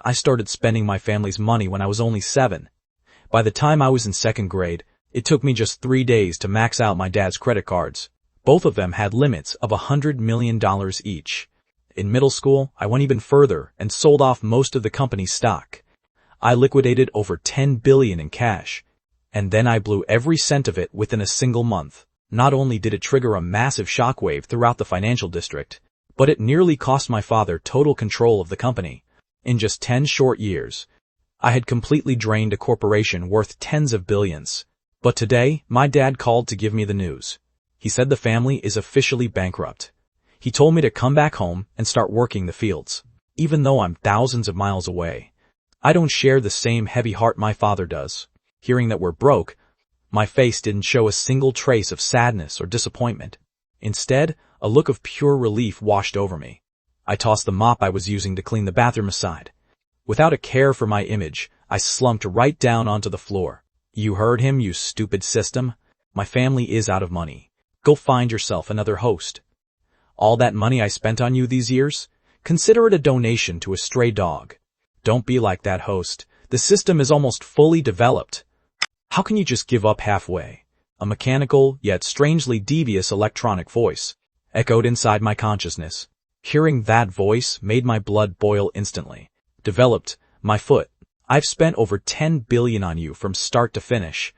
I started spending my family's money when I was only 7. By the time I was in 2nd grade, it took me just 3 days to max out my dad's credit cards. Both of them had limits of $100 million each. In middle school, I went even further and sold off most of the company's stock. I liquidated over $10 billion in cash. And then I blew every cent of it within a single month. Not only did it trigger a massive shockwave throughout the financial district, but it nearly cost my father total control of the company. In just 10 short years, I had completely drained a corporation worth tens of billions. But today, my dad called to give me the news. He said the family is officially bankrupt. He told me to come back home and start working the fields, even though I'm thousands of miles away. I don't share the same heavy heart my father does. Hearing that we're broke, my face didn't show a single trace of sadness or disappointment. Instead, a look of pure relief washed over me. I tossed the mop I was using to clean the bathroom aside. Without a care for my image, I slumped right down onto the floor. You heard him, you stupid system. My family is out of money. Go find yourself another host. All that money I spent on you these years? Consider it a donation to a stray dog. Don't be like that, host. The system is almost fully developed. How can you just give up halfway? A mechanical, yet strangely devious electronic voice echoed inside my consciousness. Hearing that voice made my blood boil instantly. Developed, my foot. I've spent over $10 billion on you from start to finish.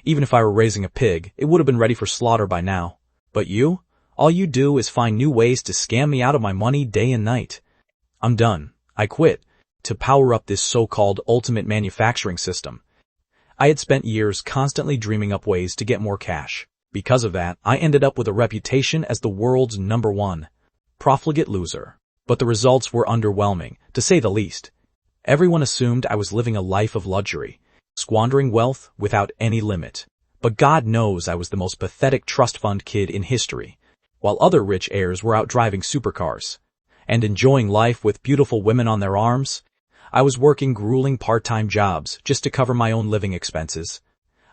Even if I were raising a pig, it would have been ready for slaughter by now. But you? All you do is find new ways to scam me out of my money day and night. I'm done. I quit. To power up this so-called ultimate manufacturing system. I had spent years constantly dreaming up ways to get more cash. Because of that, I ended up with a reputation as the world's #1 profligate loser. But the results were underwhelming, to say the least. Everyone assumed I was living a life of luxury, squandering wealth without any limit. But God knows I was the most pathetic trust fund kid in history, while other rich heirs were out driving supercars and enjoying life with beautiful women on their arms. I was working grueling part-time jobs just to cover my own living expenses.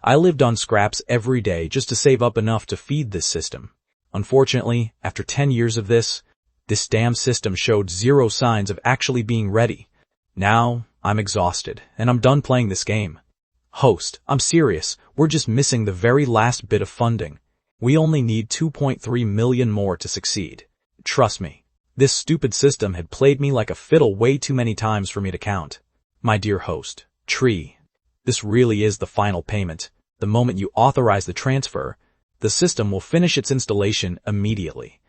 I lived on scraps every day just to save up enough to feed this system. Unfortunately, after 10 years of this damn system showed zero signs of actually being ready. Now, I'm exhausted, and I'm done playing this game. Host, I'm serious, we're just missing the very last bit of funding. We only need 2.3 million more to succeed. Trust me, this stupid system had played me like a fiddle way too many times for me to count. My dear host, Tree, this really is the final payment. The moment you authorize the transfer, the system will finish its installation immediately.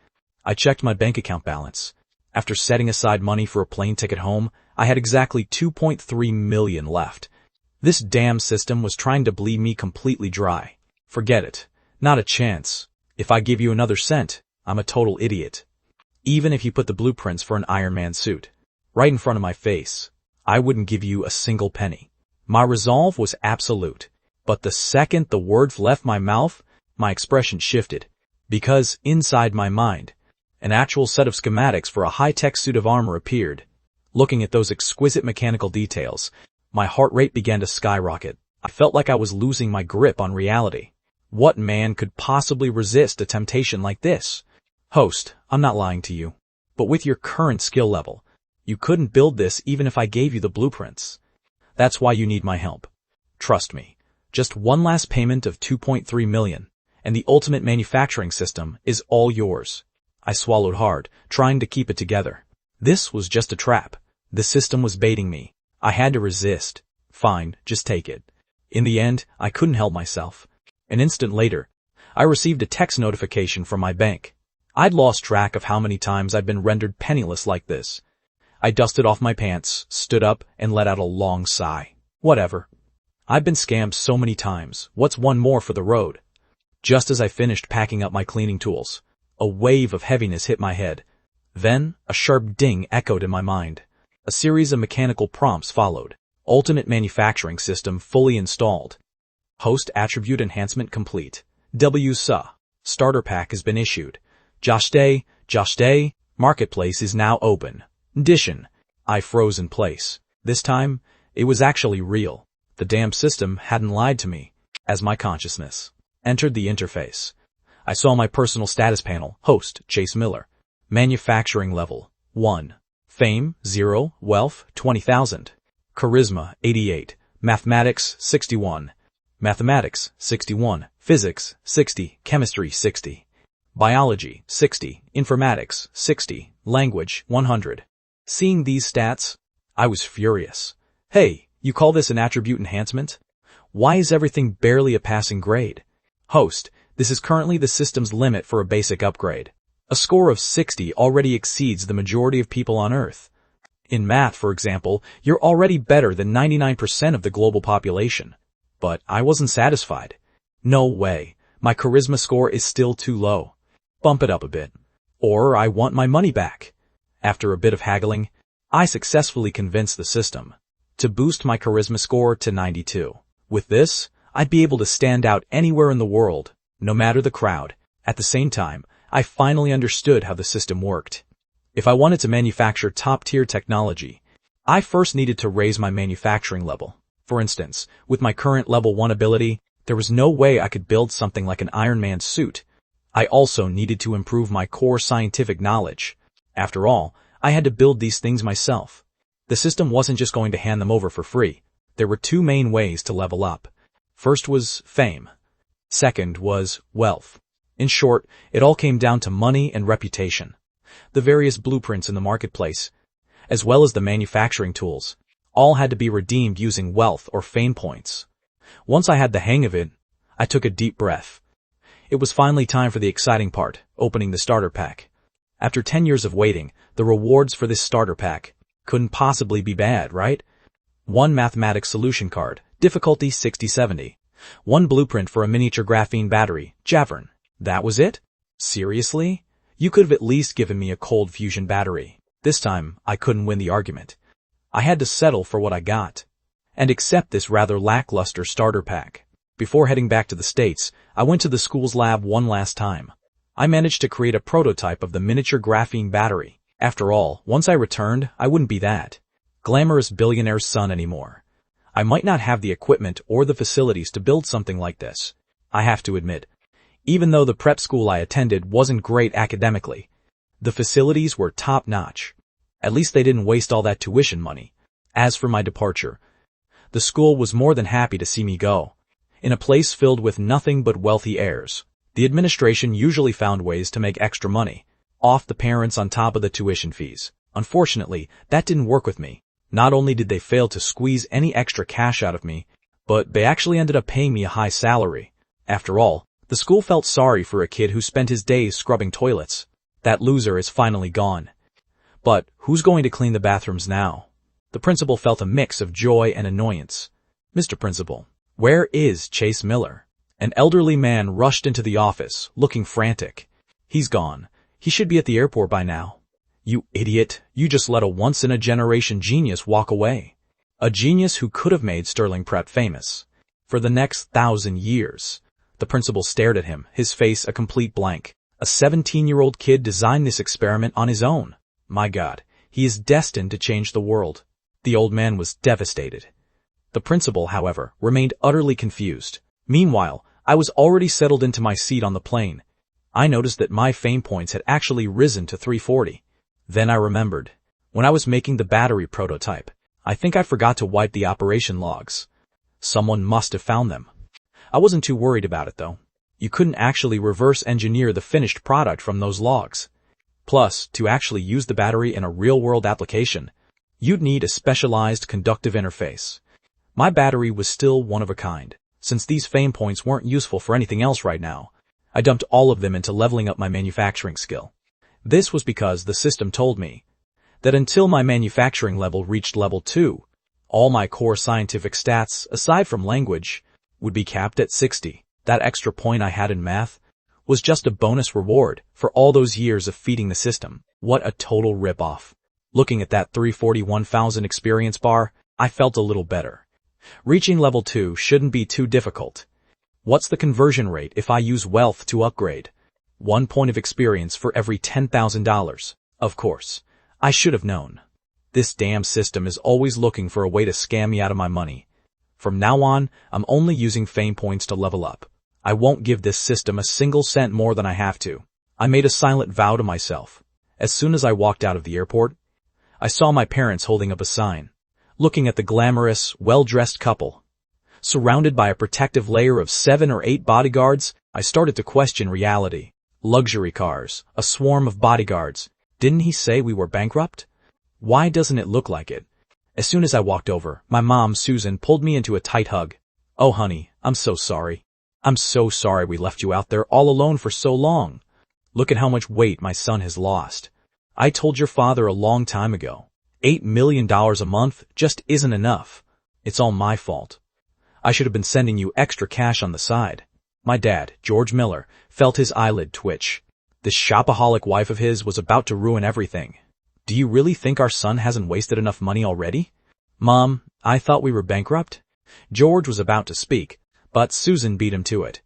I checked my bank account balance. After setting aside money for a plane ticket home, I had exactly 2.3 million left. This damn system was trying to bleed me completely dry. Forget it. Not a chance. If I give you another cent, I'm a total idiot. Even if you put the blueprints for an Iron Man suit right in front of my face, I wouldn't give you a single penny. My resolve was absolute. But the second the words left my mouth, my expression shifted. Because inside my mind, an actual set of schematics for a high-tech suit of armor appeared. Looking at those exquisite mechanical details, my heart rate began to skyrocket. I felt like I was losing my grip on reality. What man could possibly resist a temptation like this? Host, I'm not lying to you. But with your current skill level, you couldn't build this even if I gave you the blueprints. That's why you need my help. Trust me. Just one last payment of 2.3 million, and the ultimate manufacturing system is all yours. I swallowed hard, trying to keep it together. This was just a trap. The system was baiting me. I had to resist. Fine, just take it. In the end, I couldn't help myself. An instant later, I received a text notification from my bank. I'd lost track of how many times I'd been rendered penniless like this. I dusted off my pants, stood up, and let out a long sigh. Whatever. I've been scammed so many times. What's one more for the road? Just as I finished packing up my cleaning tools, a wave of heaviness hit my head. Then, a sharp ding echoed in my mind. A series of mechanical prompts followed. Ultimate manufacturing system fully installed. Host attribute enhancement complete. WSA. Starter pack has been issued. Josh Day, marketplace is now open. Addition. I froze in place. This time, it was actually real. The damn system hadn't lied to me. As my consciousness entered the interface, I saw my personal status panel, host, Chase Miller. Manufacturing level, 1. Fame, 0. Wealth, 20,000. Charisma, 88. Mathematics, 61. Mathematics, 61. Physics, 60. Chemistry, 60. Biology, 60. Informatics, 60. Language, 100. Seeing these stats, I was furious. Hey, you call this an attribute enhancement? Why is everything barely a passing grade? Host, this is currently the system's limit for a basic upgrade. A score of 60 already exceeds the majority of people on Earth. In math, for example, you're already better than 99% of the global population. But I wasn't satisfied. No way. My charisma score is still too low. Bump it up a bit. Or I want my money back. After a bit of haggling, I successfully convinced the system to boost my charisma score to 92. With this, I'd be able to stand out anywhere in the world, no matter the crowd. At the same time, I finally understood how the system worked. If I wanted to manufacture top-tier technology, I first needed to raise my manufacturing level. For instance, with my current level 1 ability, there was no way I could build something like an Iron Man suit. I also needed to improve my core scientific knowledge. After all, I had to build these things myself. The system wasn't just going to hand them over for free. There were two main ways to level up. First was fame. Second was wealth. In short, it all came down to money and reputation. The various blueprints in the marketplace, as well as the manufacturing tools, all had to be redeemed using wealth or fame points. Once I had the hang of it, I took a deep breath. It was finally time for the exciting part, opening the starter pack. After 10 years of waiting, the rewards for this starter pack couldn't possibly be bad, right? 1 mathematics solution card, difficulty 60-70. 1 blueprint for a miniature graphene battery, Javern. That was it? Seriously? You could have at least given me a cold fusion battery. This time, I couldn't win the argument. I had to settle for what I got, and accept this rather lackluster starter pack. Before heading back to the States, I went to the school's lab one last time. I managed to create a prototype of the miniature graphene battery. After all, once I returned, I wouldn't be that glamorous billionaire's son anymore. I might not have the equipment or the facilities to build something like this. I have to admit, even though the prep school I attended wasn't great academically, the facilities were top-notch. At least they didn't waste all that tuition money. As for my departure, the school was more than happy to see me go. In a place filled with nothing but wealthy heirs, the administration usually found ways to make extra money off the parents on top of the tuition fees. Unfortunately, that didn't work with me. Not only did they fail to squeeze any extra cash out of me, but they actually ended up paying me a high salary. After all, the school felt sorry for a kid who spent his days scrubbing toilets. That loser is finally gone. But who's going to clean the bathrooms now? The principal felt a mix of joy and annoyance. Mr. Principal, where is Chase Miller? An elderly man rushed into the office, looking frantic. He's gone. He should be at the airport by now. You idiot, you just let a once-in-a-generation genius walk away. A genius who could have made Sterling Prep famous. For the next 1,000 years. The principal stared at him, his face a complete blank. A 17-year-old kid designed this experiment on his own. My God, he is destined to change the world. The old man was devastated. The principal, however, remained utterly confused. Meanwhile, I was already settled into my seat on the plane. I noticed that my fame points had actually risen to 340. Then I remembered. When I was making the battery prototype, I think I forgot to wipe the operation logs. Someone must have found them. I wasn't too worried about it, though. You couldn't actually reverse engineer the finished product from those logs. Plus, to actually use the battery in a real-world application, you'd need a specialized conductive interface. My battery was still one of a kind. Since these fame points weren't useful for anything else right now, I dumped all of them into leveling up my manufacturing skill. This was because the system told me that until my manufacturing level reached level 2, all my core scientific stats, aside from language, would be capped at 60. That extra point I had in math was just a bonus reward for all those years of feeding the system. What a total rip-off. Looking at that 341,000 experience bar, I felt a little better. Reaching level 2 shouldn't be too difficult. What's the conversion rate if I use wealth to upgrade? 1 point of experience for every $10,000. Of course, I should have known. This damn system is always looking for a way to scam me out of my money. From now on, I'm only using fame points to level up. I won't give this system a single cent more than I have to. I made a silent vow to myself. As soon as I walked out of the airport, I saw my parents holding up a sign, looking at the glamorous, well-dressed couple. Surrounded by a protective layer of 7 or 8 bodyguards, I started to question reality. Luxury cars, a swarm of bodyguards. Didn't he say we were bankrupt? Why doesn't it look like it? As soon as I walked over, my mom, Susan, pulled me into a tight hug. Oh, honey, I'm so sorry. I'm so sorry we left you out there all alone for so long. Look at how much weight my son has lost. I told your father a long time ago. $8 million a month just isn't enough. It's all my fault. I should have been sending you extra cash on the side. My dad, George Miller, felt his eyelid twitch. This shopaholic wife of his was about to ruin everything. Do you really think our son hasn't wasted enough money already? Mom, I thought we were bankrupt. George was about to speak, but Susan beat him to it.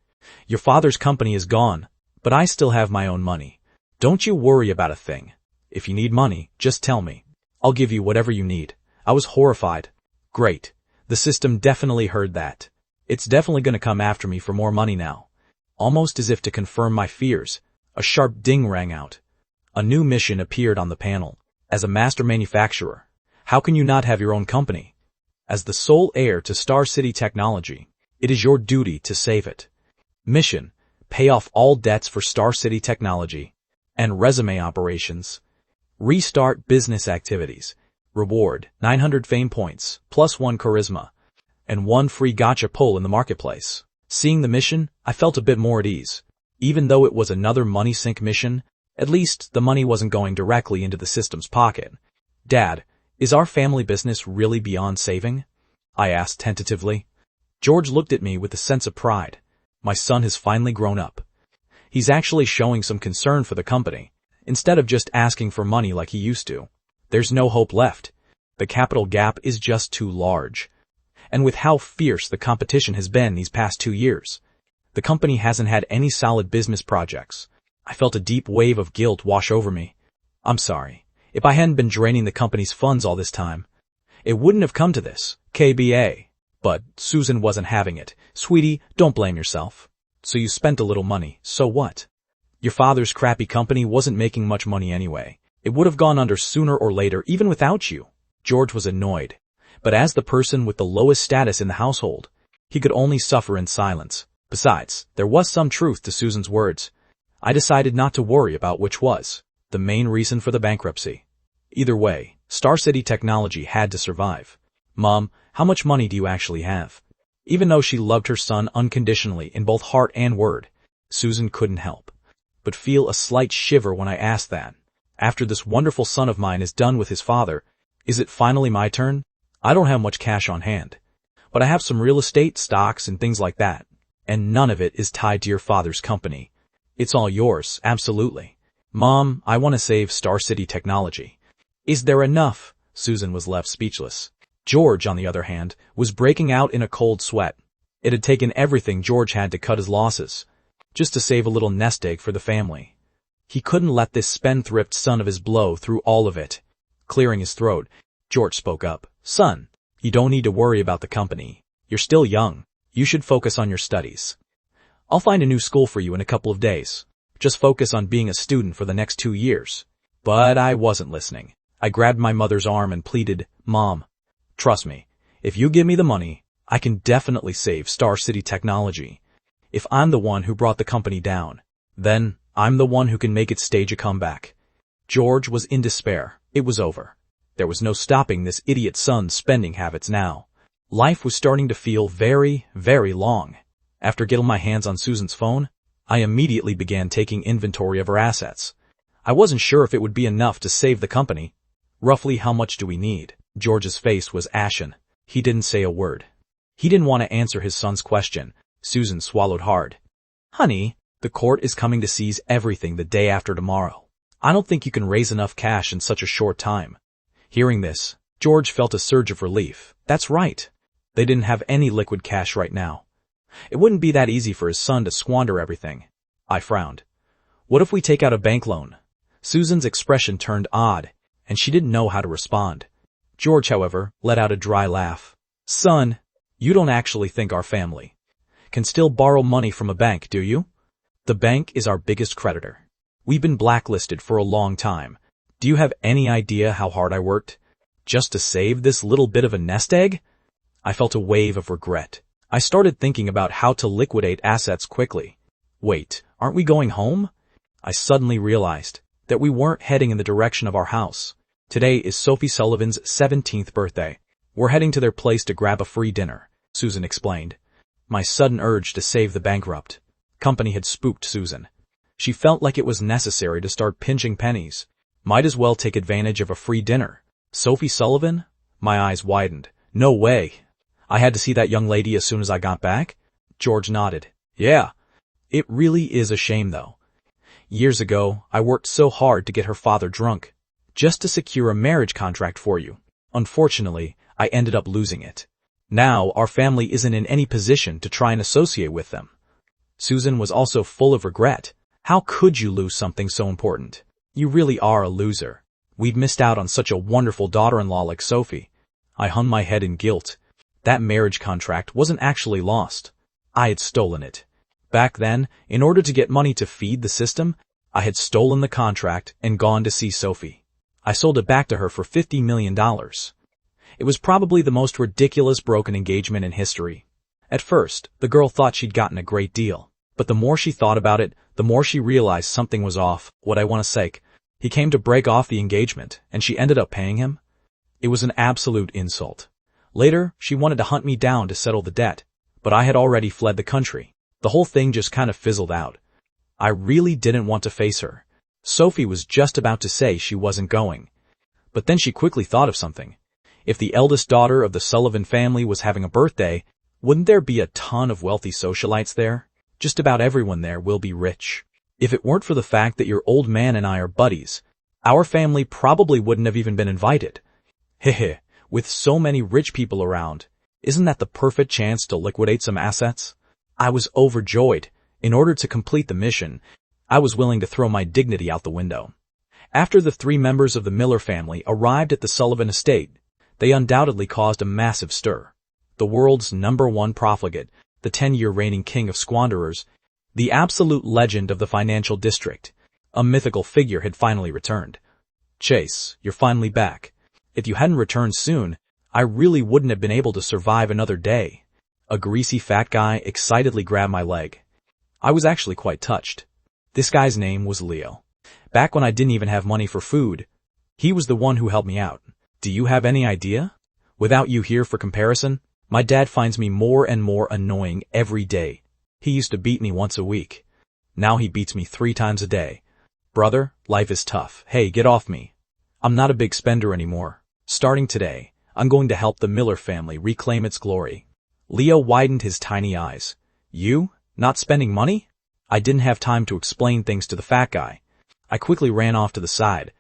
Your father's company is gone, but I still have my own money. Don't you worry about a thing. If you need money, just tell me. I'll give you whatever you need. I was horrified. Great. The system definitely heard that. It's definitely going to come after me for more money now. Almost as if to confirm my fears, a sharp ding rang out. A new mission appeared on the panel. As a master manufacturer, how can you not have your own company? As the sole heir to Star City Technology, it is your duty to save it. Mission: pay off all debts for Star City Technology and resume operations. Restart business activities. Reward: 900 fame points, plus 1 charisma, and 1 free gotcha pull in the marketplace. Seeing the mission, I felt a bit more at ease. Even though it was another money sink mission, at least the money wasn't going directly into the system's pocket. Dad, is our family business really beyond saving? I asked tentatively. George looked at me with a sense of pride. My son has finally grown up. He's actually showing some concern for the company, instead of just asking for money like he used to. There's no hope left. The capital gap is just too large. And with how fierce the competition has been these past 2 years, the company hasn't had any solid business projects. I felt a deep wave of guilt wash over me. I'm sorry. If I hadn't been draining the company's funds all this time, it wouldn't have come to this, KBA. But Susan wasn't having it. Sweetie, don't blame yourself. So you spent a little money, so what? Your father's crappy company wasn't making much money anyway. It would have gone under sooner or later, even without you. George was annoyed. But as the person with the lowest status in the household, he could only suffer in silence. Besides, there was some truth to Susan's words. I decided not to worry about which was the main reason for the bankruptcy. Either way, Star City Technology had to survive. Mom, how much money do you actually have? Even though she loved her son unconditionally in both heart and word, Susan couldn't help but feel a slight shiver when I asked that. After this wonderful son of mine is done with his father, is it finally my turn? I don't have much cash on hand, but I have some real estate, stocks, and things like that, and none of it is tied to your father's company. It's all yours, absolutely. Mom, I want to save Star City Technology. Is there enough? Susan was left speechless. George, on the other hand, was breaking out in a cold sweat. It had taken everything George had to cut his losses, just to save a little nest egg for the family. He couldn't let this spendthrift son of his blow through all of it. Clearing his throat, George spoke up. Son, you don't need to worry about the company. You're still young. You should focus on your studies. I'll find a new school for you in a couple of days. Just focus on being a student for the next 2 years. But I wasn't listening. I grabbed my mother's arm and pleaded, Mom, trust me, if you give me the money, I can definitely save Star City Technology. If I'm the one who brought the company down, then I'm the one who can make it stage a comeback. George was in despair. It was over. There was no stopping this idiot son's spending habits now. Life was starting to feel very, very long. After getting my hands on Susan's phone, I immediately began taking inventory of her assets. I wasn't sure if it would be enough to save the company. Roughly how much do we need? George's face was ashen. He didn't say a word. He didn't want to answer his son's question. Susan swallowed hard. Honey, the court is coming to seize everything the day after tomorrow. I don't think you can raise enough cash in such a short time. Hearing this, George felt a surge of relief. That's right. They didn't have any liquid cash right now. It wouldn't be that easy for his son to squander everything. I frowned. What if we take out a bank loan? Susan's expression turned odd, and she didn't know how to respond. George, however, let out a dry laugh. Son, you don't actually think our family can still borrow money from a bank, do you? The bank is our biggest creditor. We've been blacklisted for a long time. Do you have any idea how hard I worked? Just to save this little bit of a nest egg? I felt a wave of regret. I started thinking about how to liquidate assets quickly. Wait, aren't we going home? I suddenly realized that we weren't heading in the direction of our house. Today is Sophie Sullivan's 17th birthday. We're heading to their place to grab a free dinner, Susan explained. My sudden urge to save the bankrupt company had spooked Susan. She felt like it was necessary to start pinching pennies. Might as well take advantage of a free dinner. Sophie Sullivan? My eyes widened. No way. I had to see that young lady as soon as I got back? George nodded. Yeah. It really is a shame, though. Years ago, I worked so hard to get her father drunk, just to secure a marriage contract for you. Unfortunately, I ended up losing it. Now, our family isn't in any position to try and associate with them. Susan was also full of regret. How could you lose something so important? You really are a loser. We've missed out on such a wonderful daughter-in-law like Sophie. I hung my head in guilt. That marriage contract wasn't actually lost. I had stolen it. Back then, in order to get money to feed the system, I had stolen the contract and gone to see Sophie. I sold it back to her for $50 million. It was probably the most ridiculous broken engagement in history. At first, the girl thought she'd gotten a great deal. But the more she thought about it, the more she realized something was off. What I want to say, he came to break off the engagement, and she ended up paying him? It was an absolute insult. Later, she wanted to hunt me down to settle the debt, but I had already fled the country. The whole thing just kind of fizzled out. I really didn't want to face her. Sophie was just about to say she wasn't going. But then she quickly thought of something. If the eldest daughter of the Sullivan family was having a birthday, wouldn't there be a ton of wealthy socialites there? Just about everyone there will be rich. If it weren't for the fact that your old man and I are buddies, our family probably wouldn't have even been invited. Hehe, with so many rich people around, isn't that the perfect chance to liquidate some assets? I was overjoyed. In order to complete the mission, I was willing to throw my dignity out the window. After the 3 members of the Miller family arrived at the Sullivan estate, they undoubtedly caused a massive stir. The world's #1 profligate, the 10-year reigning king of squanderers, the absolute legend of the financial district, a mythical figure had finally returned. Chase, you're finally back. If you hadn't returned soon, I really wouldn't have been able to survive another day. A greasy fat guy excitedly grabbed my leg. I was actually quite touched. This guy's name was Leo. Back when I didn't even have money for food, he was the one who helped me out. Do you have any idea? Without you here for comparison, my dad finds me more and more annoying every day. He used to beat me once a week. Now he beats me 3 times a day. Brother, life is tough. Hey, get off me. I'm not a big spender anymore. Starting today, I'm going to help the Miller family reclaim its glory. Leo widened his tiny eyes. You? Not spending money? I didn't have time to explain things to the fat guy. I quickly ran off to the side,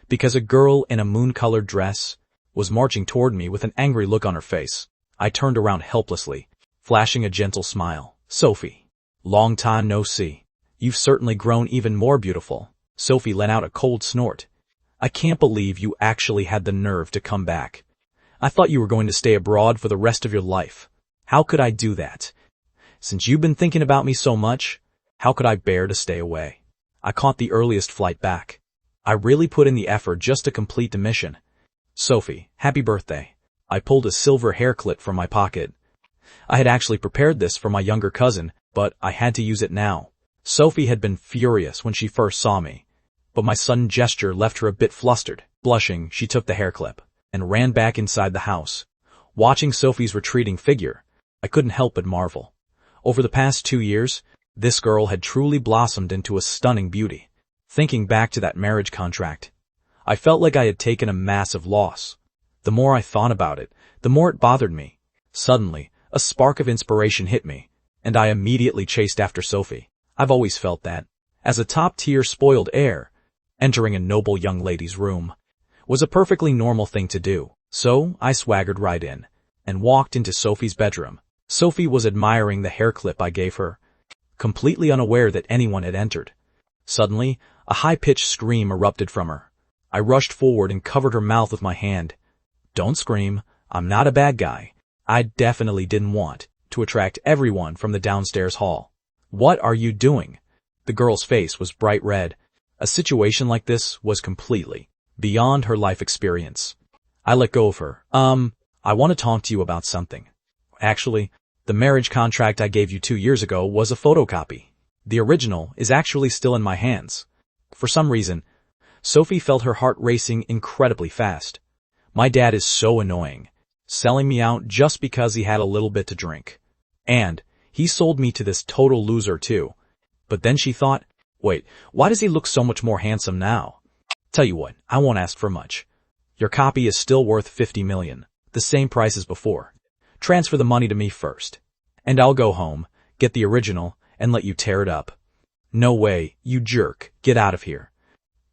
because a girl in a moon-colored dress was marching toward me with an angry look on her face. I turned around helplessly, flashing a gentle smile. Sophie. Long time no see. You've certainly grown even more beautiful. Sophie let out a cold snort. I can't believe you actually had the nerve to come back. I thought you were going to stay abroad for the rest of your life. How could I do that? Since you've been thinking about me so much, how could I bear to stay away? I caught the earliest flight back. I really put in the effort just to complete the mission. Sophie, happy birthday. I pulled a silver hair clip from my pocket. I had actually prepared this for my younger cousin, but I had to use it now. Sophie had been furious when she first saw me, but my sudden gesture left her a bit flustered. Blushing, she took the hair clip and ran back inside the house. Watching Sophie's retreating figure, I couldn't help but marvel. Over the past 2 years, this girl had truly blossomed into a stunning beauty. Thinking back to that marriage contract, I felt like I had taken a massive loss. The more I thought about it, the more it bothered me. Suddenly, a spark of inspiration hit me, and I immediately chased after Sophie. I've always felt that, as a top-tier spoiled heir, entering a noble young lady's room was a perfectly normal thing to do. So I swaggered right in and walked into Sophie's bedroom. Sophie was admiring the hair clip I gave her, completely unaware that anyone had entered. Suddenly, a high-pitched scream erupted from her. I rushed forward and covered her mouth with my hand. Don't scream. I'm not a bad guy. I definitely didn't want to attract everyone from the downstairs hall. What are you doing? The girl's face was bright red. A situation like this was completely beyond her life experience. I let go of her. I want to talk to you about something. Actually, the marriage contract I gave you 2 years ago was a photocopy. The original is actually still in my hands. For some reason, Sophie felt her heart racing incredibly fast. My dad is so annoying, selling me out just because he had a little bit to drink. And he sold me to this total loser too. But then she thought, wait, why does he look so much more handsome now? Tell you what, I won't ask for much. Your copy is still worth $50 million, the same price as before. Transfer the money to me first, and I'll go home, get the original, and let you tear it up. No way, you jerk, get out of here.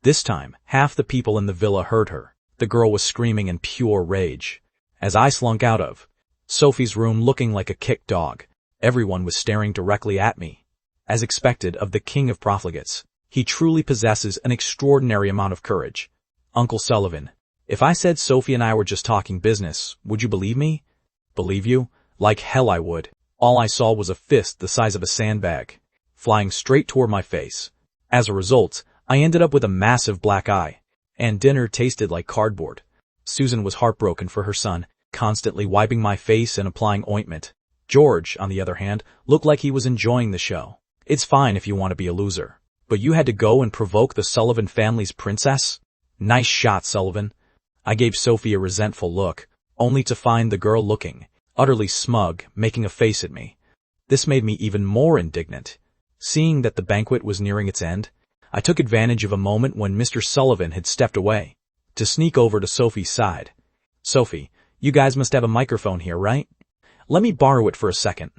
This time, half the people in the villa heard her. The girl was screaming in pure rage. As I slunk out of Sophie's room looking like a kicked dog, everyone was staring directly at me. As expected of the king of profligates, he truly possesses an extraordinary amount of courage. Uncle Sullivan, if I said Sophie and I were just talking business, would you believe me? Believe you? Like hell I would. All I saw was a fist the size of a sandbag, flying straight toward my face. As a result, I ended up with a massive black eye, and dinner tasted like cardboard. Susan was heartbroken for her son, constantly wiping my face and applying ointment. George, on the other hand, looked like he was enjoying the show. It's fine if you want to be a loser, but you had to go and provoke the Sullivan family's princess? Nice shot, Sullivan. I gave Sophie a resentful look, only to find the girl looking, utterly smug, making a face at me. This made me even more indignant. Seeing that the banquet was nearing its end, I took advantage of a moment when Mr. Sullivan had stepped away, to sneak over to Sophie's side. Sophie, you guys must have a microphone here, right? Let me borrow it for a second.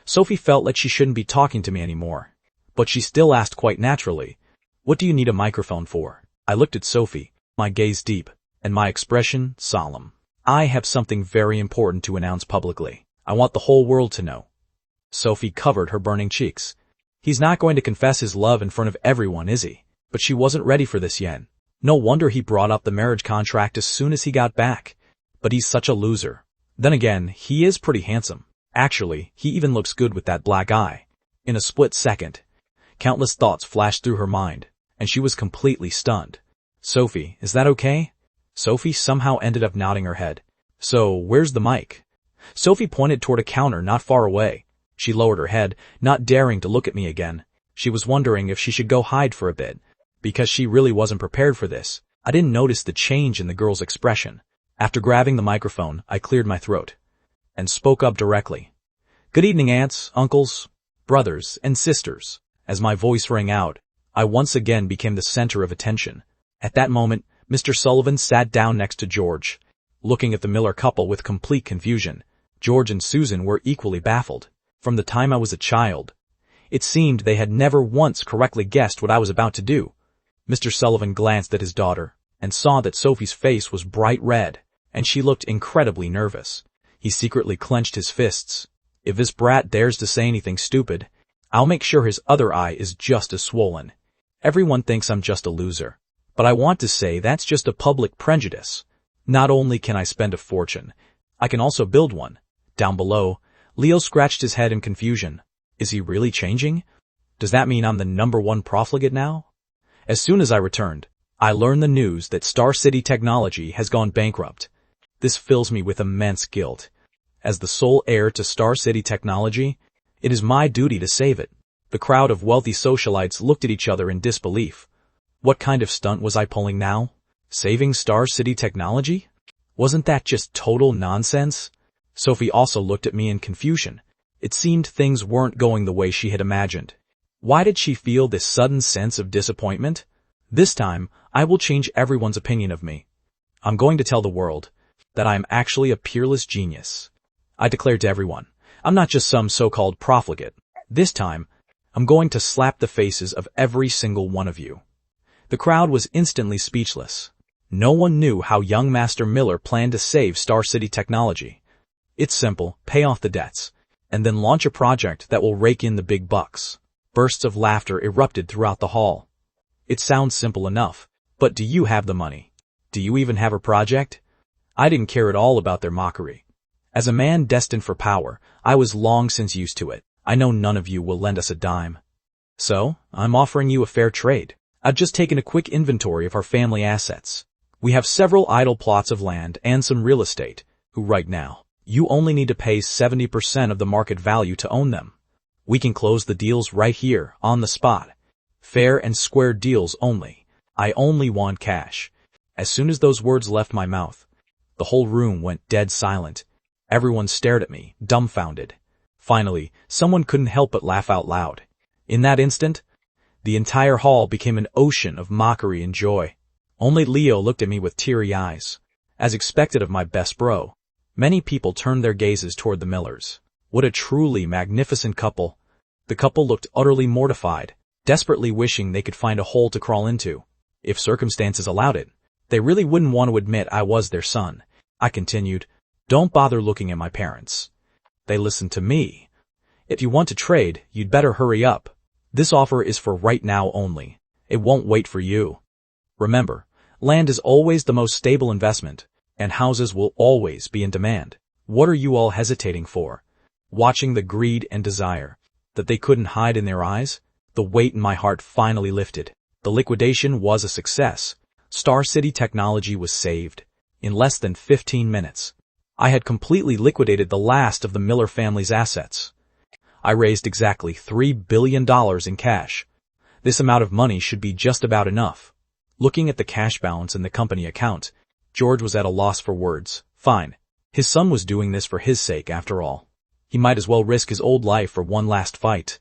Sophie felt like she shouldn't be talking to me anymore, but she still asked quite naturally, what do you need a microphone for? I looked at Sophie, my gaze deep, and my expression solemn. I have something very important to announce publicly. I want the whole world to know. Sophie covered her burning cheeks. He's not going to confess his love in front of everyone, is he? But she wasn't ready for this yet. No wonder he brought up the marriage contract as soon as he got back. But he's such a loser. Then again, he is pretty handsome. Actually, he even looks good with that black eye. In a split second, countless thoughts flashed through her mind, and she was completely stunned. Sophie, is that okay? Sophie somehow ended up nodding her head. So, where's the mic? Sophie pointed toward a counter not far away. She lowered her head, not daring to look at me again. She was wondering if she should go hide for a bit, because she really wasn't prepared for this. I didn't notice the change in the girl's expression. After grabbing the microphone, I cleared my throat and spoke up directly. Good evening, aunts, uncles, brothers, and sisters. As my voice rang out, I once again became the center of attention. At that moment, Mr. Sullivan sat down next to George, looking at the Miller couple with complete confusion. George and Susan were equally baffled. From the time I was a child, it seemed they had never once correctly guessed what I was about to do. Mr. Sullivan glanced at his daughter and saw that Sophie's face was bright red, and she looked incredibly nervous. He secretly clenched his fists. If this brat dares to say anything stupid, I'll make sure his other eye is just as swollen. Everyone thinks I'm just a loser. But I want to say that's just a public prejudice. Not only can I spend a fortune, I can also build one. Down below, Leo scratched his head in confusion. Is he really changing? Does that mean I'm the #1 profligate now? As soon as I returned, I learned the news that Star City Technology has gone bankrupt. This fills me with immense guilt. As the sole heir to Star City Technology, it is my duty to save it. The crowd of wealthy socialites looked at each other in disbelief. What kind of stunt was I pulling now? Saving Star City Technology? Wasn't that just total nonsense? Sophie also looked at me in confusion. It seemed things weren't going the way she had imagined. Why did she feel this sudden sense of disappointment? This time, I will change everyone's opinion of me. I'm going to tell the world that I am actually a peerless genius. I declared to everyone, I'm not just some so-called profligate. This time, I'm going to slap the faces of every single one of you. The crowd was instantly speechless. No one knew how young Master Miller planned to save Star City Technology. It's simple, pay off the debts, and then launch a project that will rake in the big bucks. Bursts of laughter erupted throughout the hall. It sounds simple enough, but do you have the money? Do you even have a project? I didn't care at all about their mockery. As a man destined for power, I was long since used to it. I know none of you will lend us a dime. So, I'm offering you a fair trade. I've just taken a quick inventory of our family assets. We have several idle plots of land and some real estate, who right now, you only need to pay 70% of the market value to own them. We can close the deals right here, on the spot. Fair and square deals only. I only want cash. As soon as those words left my mouth, the whole room went dead silent. Everyone stared at me, dumbfounded. Finally, someone couldn't help but laugh out loud. In that instant, the entire hall became an ocean of mockery and joy. Only Leo looked at me with teary eyes. As expected of my best bro, many people turned their gazes toward the Millers. What a truly magnificent couple. The couple looked utterly mortified, desperately wishing they could find a hole to crawl into. If circumstances allowed it, they really wouldn't want to admit I was their son. I continued, "Don't bother looking at my parents. They listened to me. If you want to trade, you'd better hurry up. This offer is for right now only. It won't wait for you. Remember, land is always the most stable investment, and houses will always be in demand. What are you all hesitating for?" Watching the greed and desire that they couldn't hide in their eyes, the weight in my heart finally lifted. The liquidation was a success. Star City Technology was saved. In less than 15 minutes, I had completely liquidated the last of the Miller family's assets. I raised exactly $3 billion in cash. This amount of money should be just about enough. Looking at the cash balance in the company account, George was at a loss for words. Fine. His son was doing this for his sake after all. He might as well risk his old life for one last fight.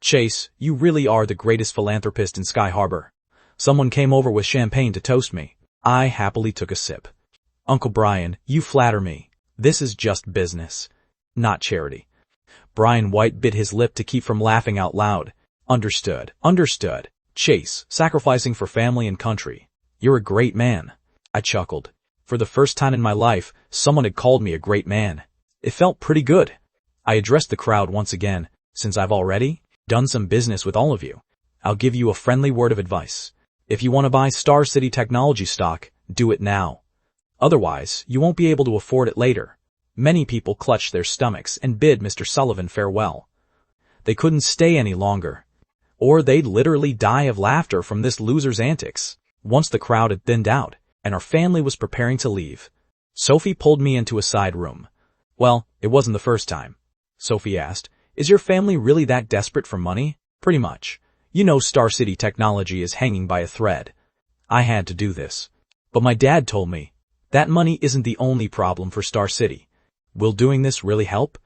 "Chase, you really are the greatest philanthropist in Sky Harbor." Someone came over with champagne to toast me. I happily took a sip. "Uncle Brian, you flatter me. This is just business, not charity." Brian White bit his lip to keep from laughing out loud. Understood. Chase, sacrificing for family and country. You're a great man." I chuckled. For the first time in my life, someone had called me a great man. It felt pretty good. I addressed the crowd once again. "Since I've already done some business with all of you, I'll give you a friendly word of advice. If you want to buy Star City Technology stock, do it now. Otherwise, you won't be able to afford it later." Many people clutched their stomachs and bid Mr. Sullivan farewell. They couldn't stay any longer, or they'd literally die of laughter from this loser's antics. Once the crowd had thinned out, and our family was preparing to leave, Sophie pulled me into a side room. "Well, it wasn't the first time." Sophie asked, "Is your family really that desperate for money?" "Pretty much. You know Star City Technology is hanging by a thread. I had to do this. But my dad told me, that money isn't the only problem for Star City. Will doing this really help?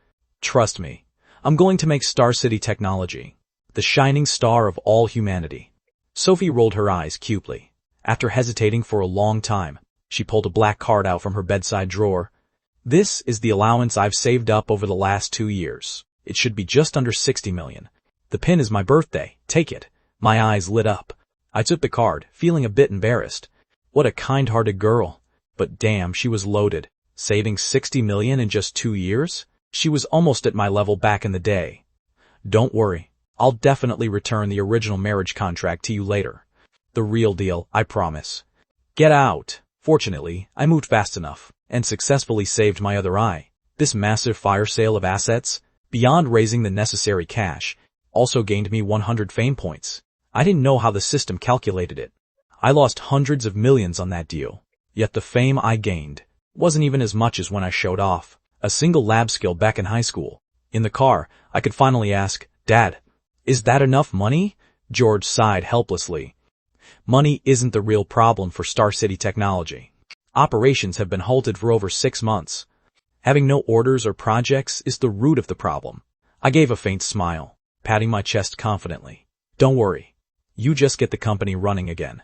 Trust me, I'm going to make Star City Technology the shining star of all humanity." Sophie rolled her eyes cupidly. After hesitating for a long time, she pulled a black card out from her bedside drawer. "This is the allowance I've saved up over the last 2 years. It should be just under 60 million. The pin is my birthday. Take it." My eyes lit up. I took the card, feeling a bit embarrassed. What a kind-hearted girl. But damn, she was loaded. Saving 60 million in just 2 years? She was almost at my level back in the day. "Don't worry. I'll definitely return the original marriage contract to you later. The real deal, I promise. Get out." Fortunately, I moved fast enough and successfully saved my other eye. This massive fire sale of assets, beyond raising the necessary cash, also gained me 100 fame points. I didn't know how the system calculated it. I lost hundreds of millions on that deal, yet the fame I gained wasn't even as much as when I showed off a single lab skill back in high school. In the car, I could finally ask, "Dad, is that enough money?" George sighed helplessly. "Money isn't the real problem for Star City Technology. Operations have been halted for over 6 months. Having no orders or projects is the root of the problem." I gave a faint smile, patting my chest confidently. "Don't worry. You just get the company running again.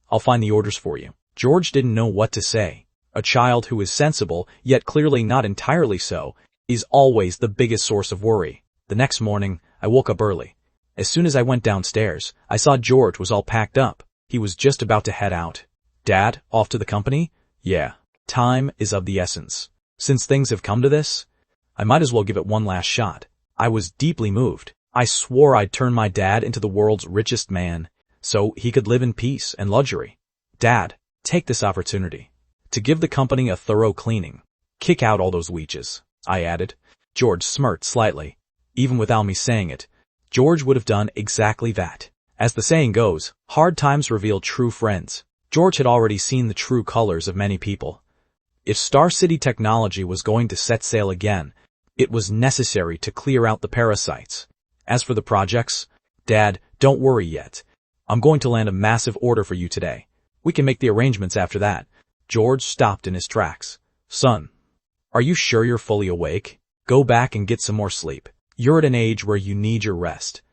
I'll find the orders for you." George didn't know what to say. A child who is sensible, yet clearly not entirely so, is always the biggest source of worry. The next morning, I woke up early. As soon as I went downstairs, I saw George was all packed up. He was just about to head out. "Dad, off to the company?" "Yeah. Time is of the essence. Since things have come to this, I might as well give it one last shot." I was deeply moved. I swore I'd turn my dad into the world's richest man, so he could live in peace and luxury. "Dad, take this opportunity to give the company a thorough cleaning. Kick out all those leeches," I added. George smirked slightly. Even without me saying it, George would have done exactly that. As the saying goes, hard times reveal true friends. George had already seen the true colors of many people. If Star City Technology was going to set sail again, it was necessary to clear out the parasites. As for the projects, Dad, don't worry yet. I'm going to land a massive order for you today. We can make the arrangements after that. George stopped in his tracks. Son, are you sure you're fully awake? Go back and get some more sleep. You're at an age where you need your rest.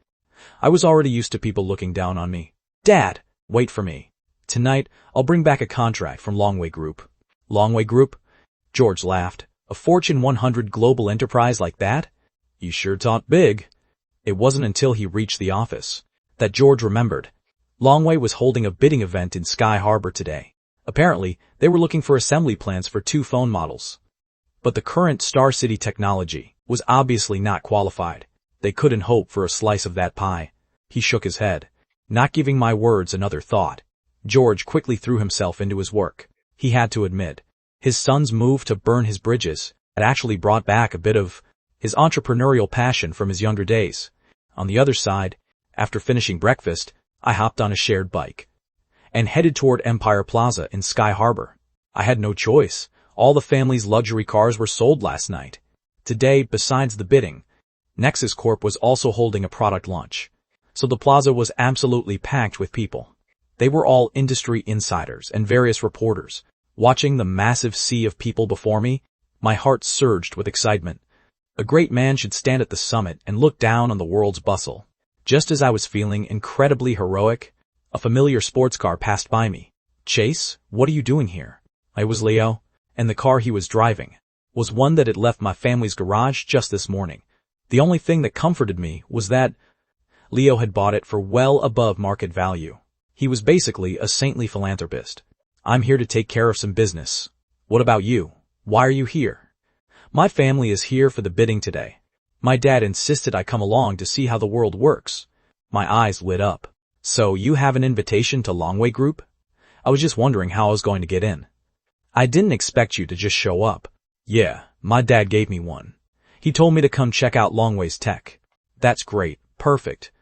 I was already used to people looking down on me. Dad, wait for me. Tonight, I'll bring back a contract from Longway Group. Longway Group? George laughed. A Fortune 100 global enterprise like that? You sure talk big. It wasn't until he reached the office that George remembered. Longway was holding a bidding event in Sky Harbor today. Apparently, they were looking for assembly plans for 2 phone models. But the current Star City Technology was obviously not qualified. They couldn't hope for a slice of that pie. He shook his head, not giving my words another thought. George quickly threw himself into his work. He had to admit, his son's move to burn his bridges had actually brought back a bit of his entrepreneurial passion from his younger days. On the other side, after finishing breakfast, I hopped on a shared bike and headed toward Empire Plaza in Sky Harbor. I had no choice. All the family's luxury cars were sold last night. Today, besides the bidding, Nexus Corp was also holding a product launch. So the plaza was absolutely packed with people. They were all industry insiders and various reporters. Watching the massive sea of people before me, my heart surged with excitement. A great man should stand at the summit and look down on the world's bustle. Just as I was feeling incredibly heroic, a familiar sports car passed by me. Chase, what are you doing here? I was Leo, and the car he was driving was one that had left my family's garage just this morning. The only thing that comforted me was that Leo had bought it for well above market value. He was basically a saintly philanthropist. I'm here to take care of some business. What about you? Why are you here? My family is here for the bidding today. My dad insisted I come along to see how the world works. My eyes lit up. So you have an invitation to Longway Group? I was just wondering how I was going to get in. I didn't expect you to just show up. Yeah, my dad gave me one. He told me to come check out Longway's tech. That's great. Perfect.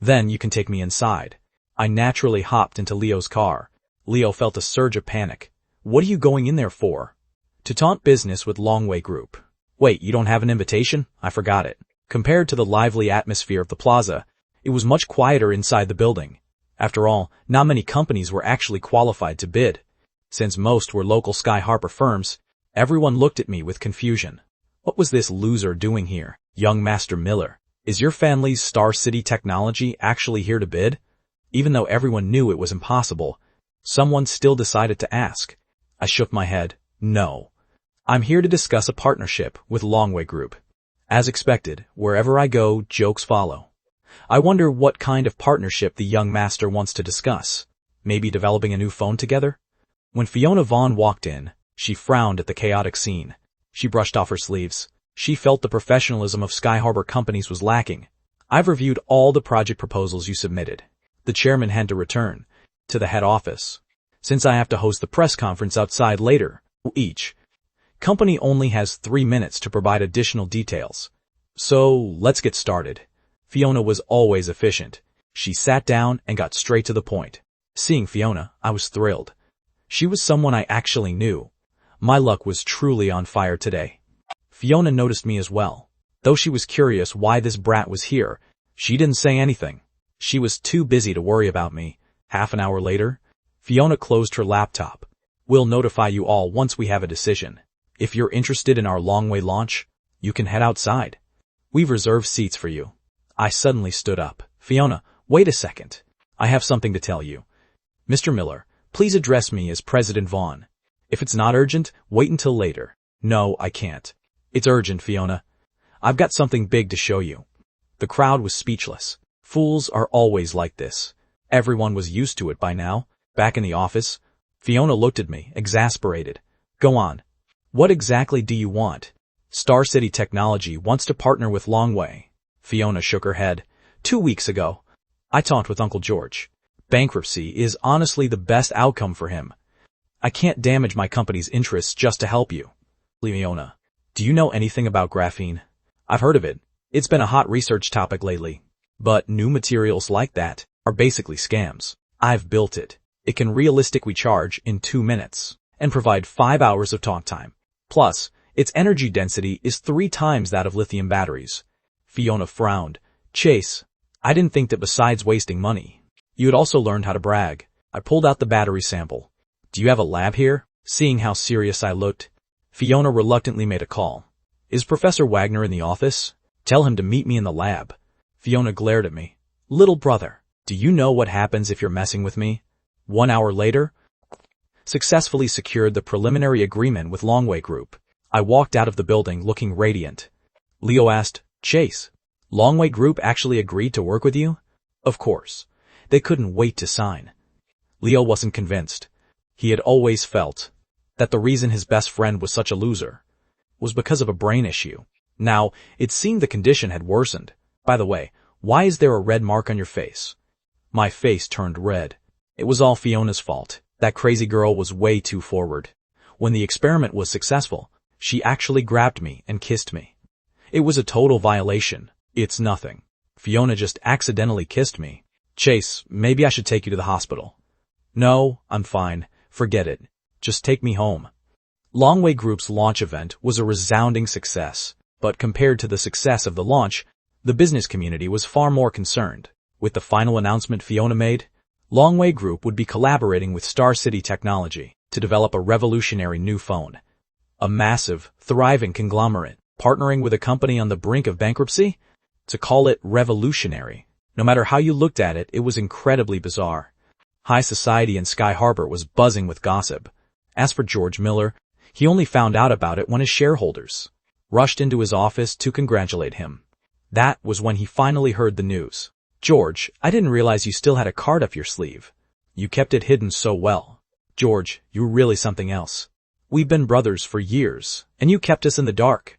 Then you can take me inside. I naturally hopped into Leo's car. Leo felt a surge of panic. What are you going in there for? To taunt business with Longway Group. Wait, you don't have an invitation? I forgot it. Compared to the lively atmosphere of the plaza, it was much quieter inside the building. After all, not many companies were actually qualified to bid. Since most were local Sky Harbor firms, everyone looked at me with confusion. What was this loser doing here? Young Master Miller, is your family's Star City Technology actually here to bid? Even though everyone knew it was impossible, someone still decided to ask. I shook my head. No. I'm here to discuss a partnership with Longway Group. As expected, wherever I go, jokes follow. I wonder what kind of partnership the young master wants to discuss. Maybe developing a new phone together? When Fiona Vaughn walked in, she frowned at the chaotic scene. She brushed off her sleeves. She felt the professionalism of Sky Harbor companies was lacking. I've reviewed all the project proposals you submitted. The chairman had to return to the head office, since I have to host the press conference outside later. Each company only has 3 minutes to provide additional details. So let's get started. Fiona was always efficient. She sat down and got straight to the point. Seeing Fiona, I was thrilled. She was someone I actually knew. My luck was truly on fire today. Fiona noticed me as well. Though she was curious why this brat was here, she didn't say anything. She was too busy to worry about me. Half an hour later, Fiona closed her laptop. We'll notify you all once we have a decision. If you're interested in our Longway launch, you can head outside. We've reserved seats for you. I suddenly stood up. Fiona, wait a second. I have something to tell you. Mr. Miller, please address me as President Vaughn. If it's not urgent, wait until later. No, I can't. It's urgent, Fiona. I've got something big to show you. The crowd was speechless. Fools are always like this. Everyone was used to it by now. Back in the office, Fiona looked at me, exasperated. Go on. What exactly do you want? Star City Technology wants to partner with Longway. Fiona shook her head. 2 weeks ago, I talked with Uncle George. Bankruptcy is honestly the best outcome for him. I can't damage my company's interests just to help you. Fiona, do you know anything about graphene? I've heard of it. It's been a hot research topic lately. But new materials like that are basically scams. I've built it. It can realistically charge in 2 minutes and provide 5 hours of talk time. Plus, its energy density is 3 times that of lithium batteries. Fiona frowned. Chase, I didn't think that besides wasting money, you had also learned how to brag. I pulled out the battery sample. Do you have a lab here? Seeing how serious I looked, Fiona reluctantly made a call. Is Professor Wagner in the office? Tell him to meet me in the lab. Fiona glared at me. Little brother, do you know what happens if you're messing with me? 1 hour later, successfully secured the preliminary agreement with Longway Group. I walked out of the building looking radiant. Leo asked, Chase, Longway Group actually agreed to work with you? Of course. They couldn't wait to sign. Leo wasn't convinced. He had always felt that the reason his best friend was such a loser was because of a brain issue. Now, it seemed the condition had worsened. By the way, why is there a red mark on your face? My face turned red. It was all Fiona's fault. That crazy girl was way too forward. When the experiment was successful, she actually grabbed me and kissed me. It was a total violation. It's nothing. Fiona just accidentally kissed me. Chase, maybe I should take you to the hospital. No, I'm fine. Forget it. Just take me home. Longway Group's launch event was a resounding success, but compared to the success of the launch, the business community was far more concerned. With the final announcement Fiona made, Longway Group would be collaborating with Star City Technology to develop a revolutionary new phone. A massive, thriving conglomerate, partnering with a company on the brink of bankruptcy? To call it revolutionary, no matter how you looked at it, it was incredibly bizarre. High society in Sky Harbor was buzzing with gossip. As for George Miller, he only found out about it when his shareholders rushed into his office to congratulate him. That was when he finally heard the news. George, I didn't realize you still had a card up your sleeve. You kept it hidden so well. George, you're really something else. We've been brothers for years, and you kept us in the dark.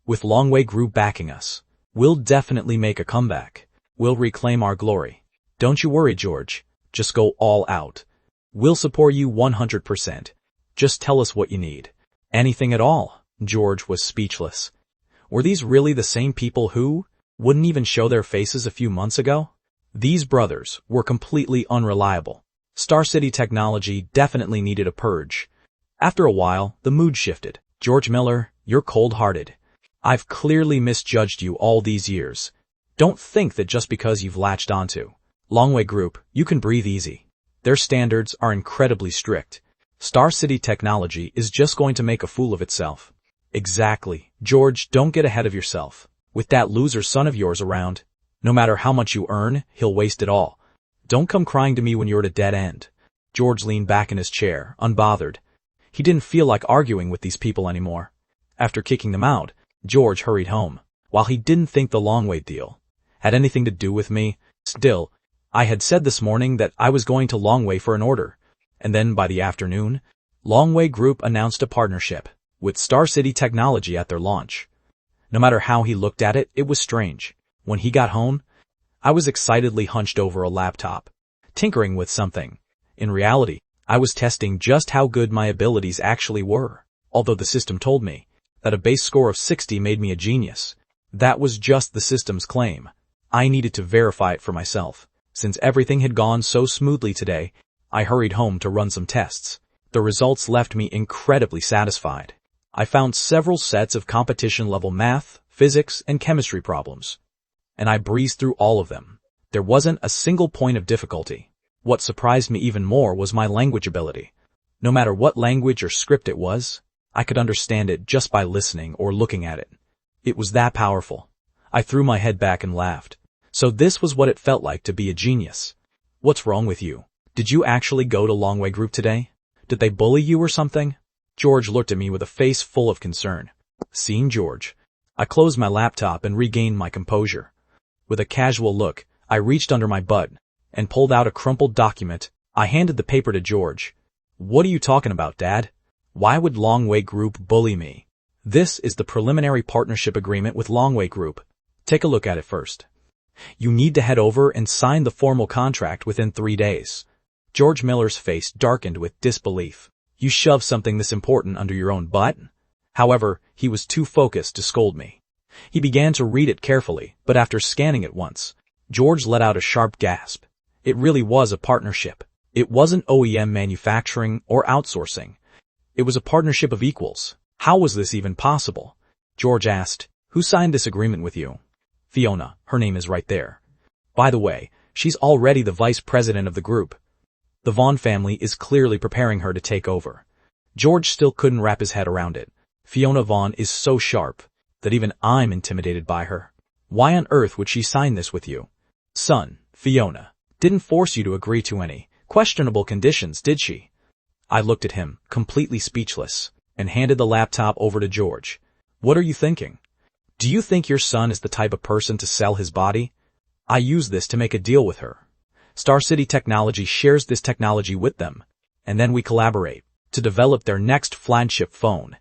With Longway Group backing us, we'll definitely make a comeback. We'll reclaim our glory. Don't you worry, George. Just go all out. We'll support you 100%. Just tell us what you need. Anything at all. George was speechless. Were these really the same people who wouldn't even show their faces a few months ago? These brothers were completely unreliable. Star City Technology definitely needed a purge. After a while, the mood shifted. George Miller, you're cold-hearted. I've clearly misjudged you all these years. Don't think that just because you've latched onto Longway Group, you can breathe easy. Their standards are incredibly strict. Star City Technology is just going to make a fool of itself. Exactly. George, don't get ahead of yourself. With that loser son of yours around, no matter how much you earn, he'll waste it all. Don't come crying to me when you're at a dead end. George leaned back in his chair, unbothered. He didn't feel like arguing with these people anymore. After kicking them out, George hurried home. While he didn't think the Longway deal had anything to do with me, still, I had said this morning that I was going to Longway for an order. And then by the afternoon, Longway Group announced a partnership with Star City Technology at their launch. No matter how he looked at it, it was strange. When he got home, I was excitedly hunched over a laptop, tinkering with something. In reality, I was testing just how good my abilities actually were, although the system told me that a base score of 60 made me a genius. That was just the system's claim. I needed to verify it for myself. Since everything had gone so smoothly today, I hurried home to run some tests. The results left me incredibly satisfied. I found several sets of competition-level math, physics, and chemistry problems, and I breezed through all of them. There wasn't a single point of difficulty. What surprised me even more was my language ability. No matter what language or script it was, I could understand it just by listening or looking at it. It was that powerful. I threw my head back and laughed. So this was what it felt like to be a genius. What's wrong with you? Did you actually go to Longway Group today? Did they bully you or something? George looked at me with a face full of concern. Seeing George, I closed my laptop and regained my composure. With a casual look, I reached under my butt and pulled out a crumpled document. I handed the paper to George. What are you talking about, Dad? Why would Longway Group bully me? This is the preliminary partnership agreement with Longway Group. Take a look at it first. You need to head over and sign the formal contract within 3 days. George Miller's face darkened with disbelief. You shove something this important under your own butt? However, he was too focused to scold me. He began to read it carefully, but after scanning it once, George let out a sharp gasp. It really was a partnership. It wasn't OEM manufacturing or outsourcing. It was a partnership of equals. How was this even possible? George asked. Who signed this agreement with you? Fiona, her name is right there. By the way, she's already the vice president of the group. The Vaughn family is clearly preparing her to take over. George still couldn't wrap his head around it. Fiona Vaughn is so sharp that even I'm intimidated by her. Why on earth would she sign this with you? Son, Fiona didn't force you to agree to any questionable conditions, did she? I looked at him, completely speechless, and handed the laptop over to George. What are you thinking? Do you think your son is the type of person to sell his body? I use this to make a deal with her. Star City Technology shares this technology with them, and then we collaborate to develop their next flagship phone.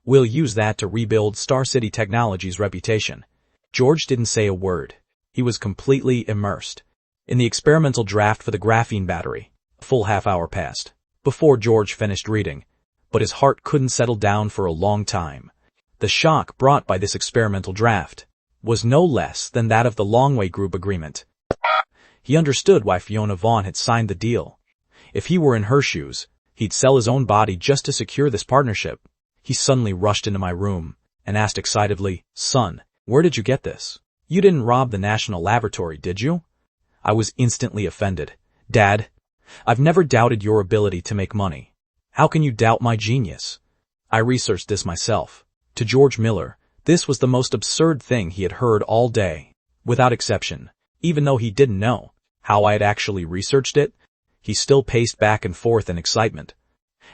We'll use that to rebuild Star City Technology's reputation. George didn't say a word. He was completely immersed in the experimental draft for the graphene battery. A full half-hour passed before George finished reading, but his heart couldn't settle down for a long time. The shock brought by this experimental draft was no less than that of the Longway Group agreement. He understood why Fiona Vaughn had signed the deal. If he were in her shoes, he'd sell his own body just to secure this partnership. He suddenly rushed into my room and asked excitedly, Son, where did you get this? You didn't rob the National Laboratory, did you? I was instantly offended. Dad, I've never doubted your ability to make money. How can you doubt my genius? I researched this myself. To George Miller, this was the most absurd thing he had heard all day. Without exception, even though he didn't know how I had actually researched it, he still paced back and forth in excitement.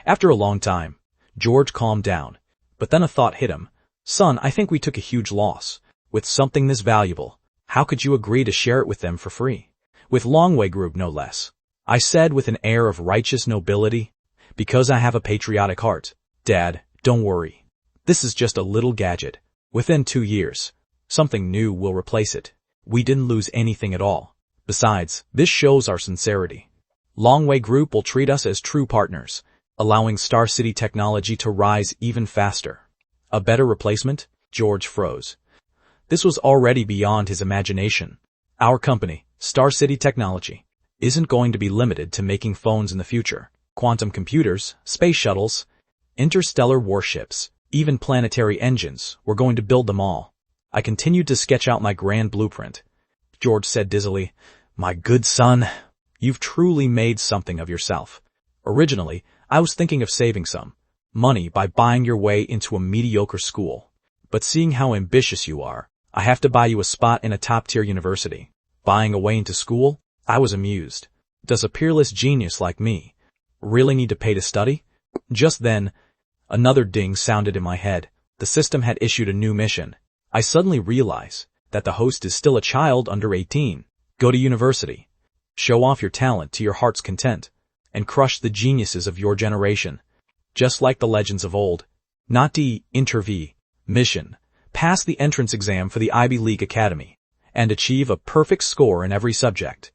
After a long time, George calmed down, but then a thought hit him. Son, I think we took a huge loss. With something this valuable, how could you agree to share it with them for free? With Longway Group, no less. I said with an air of righteous nobility, because I have a patriotic heart. Dad, don't worry. This is just a little gadget. Within 2 years, something new will replace it. We didn't lose anything at all. Besides, this shows our sincerity. Longway Group will treat us as true partners, allowing Star City Technology to rise even faster. A better replacement? George froze. This was already beyond his imagination. Our company, Star City Technology, isn't going to be limited to making phones in the future. Quantum computers, space shuttles, interstellar warships, even planetary engines, we're going to build them all. I continued to sketch out my grand blueprint. George said dizzily, My good son, you've truly made something of yourself. Originally, I was thinking of saving some money by buying your way into a mediocre school. But seeing how ambitious you are, I have to buy you a spot in a top-tier university. Buying a way into school? I was amused. Does a peerless genius like me really need to pay to study? Just then, another ding sounded in my head. The system had issued a new mission. I suddenly realize that the host is still a child under 18. Go to university. Show off your talent to your heart's content, and crush the geniuses of your generation. Just like the legends of old. Not the interview mission. Pass the entrance exam for the Ivy League Academy, and achieve a perfect score in every subject.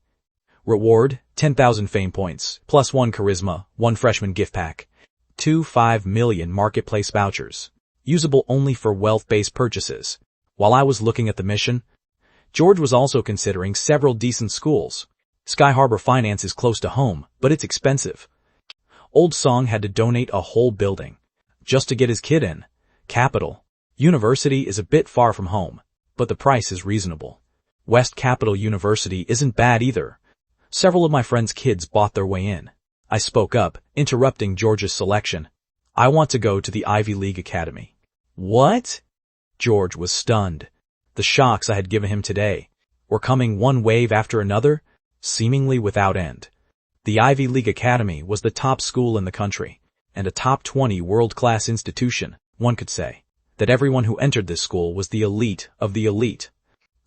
Reward, 10,000 fame points, plus 1 charisma, 1 freshman gift pack, 5 million marketplace vouchers, usable only for wealth-based purchases. While I was looking at the mission, George was also considering several decent schools. Sky Harbor Finance is close to home, but it's expensive. Old Song had to donate a whole building just to get his kid in. Capital University is a bit far from home, but the price is reasonable. West Capital University isn't bad either. Several of my friends' kids bought their way in. I spoke up, interrupting George's selection. I want to go to the Ivy League Academy. What? George was stunned. The shocks I had given him today were coming one wave after another, seemingly without end. The Ivy League Academy was the top school in the country, and a top 20 world-class institution, one could say. That everyone who entered this school was the elite of the elite.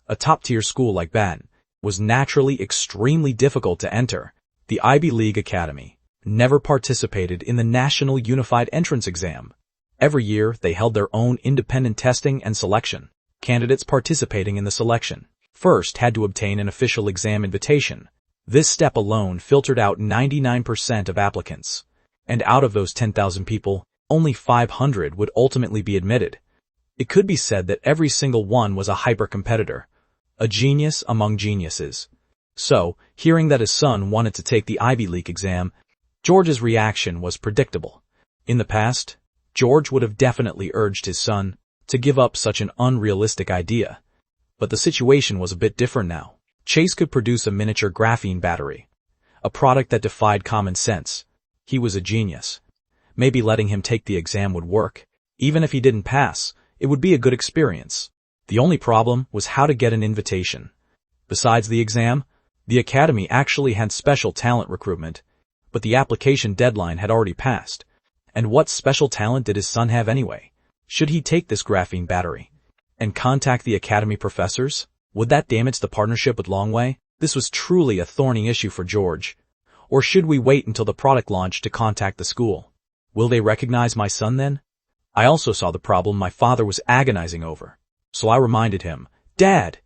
A top-tier school like that was naturally extremely difficult to enter. The Ivy League Academy never participated in the National Unified Entrance Exam. Every year, they held their own independent testing and selection. Candidates participating in the selection first had to obtain an official exam invitation. This step alone filtered out 99% of applicants. And out of those 10,000 people, only 500 would ultimately be admitted. It could be said that every single one was a hyper-competitor, a genius among geniuses. So, hearing that his son wanted to take the Ivy League exam, George's reaction was predictable. In the past, George would have definitely urged his son to give up such an unrealistic idea. But the situation was a bit different now. Chase could produce a miniature graphene battery, a product that defied common sense. He was a genius. Maybe letting him take the exam would work. Even if he didn't pass, it would be a good experience. The only problem was how to get an invitation. Besides the exam, the academy actually had special talent recruitment, but the application deadline had already passed. And what special talent did his son have anyway? Should he take this graphene battery and contact the academy professors? Would that damage the partnership with Longway? This was truly a thorny issue for George. Or should we wait until the product launch to contact the school? Will they recognize my son then? I also saw the problem my father was agonizing over. So I reminded him, "Dad,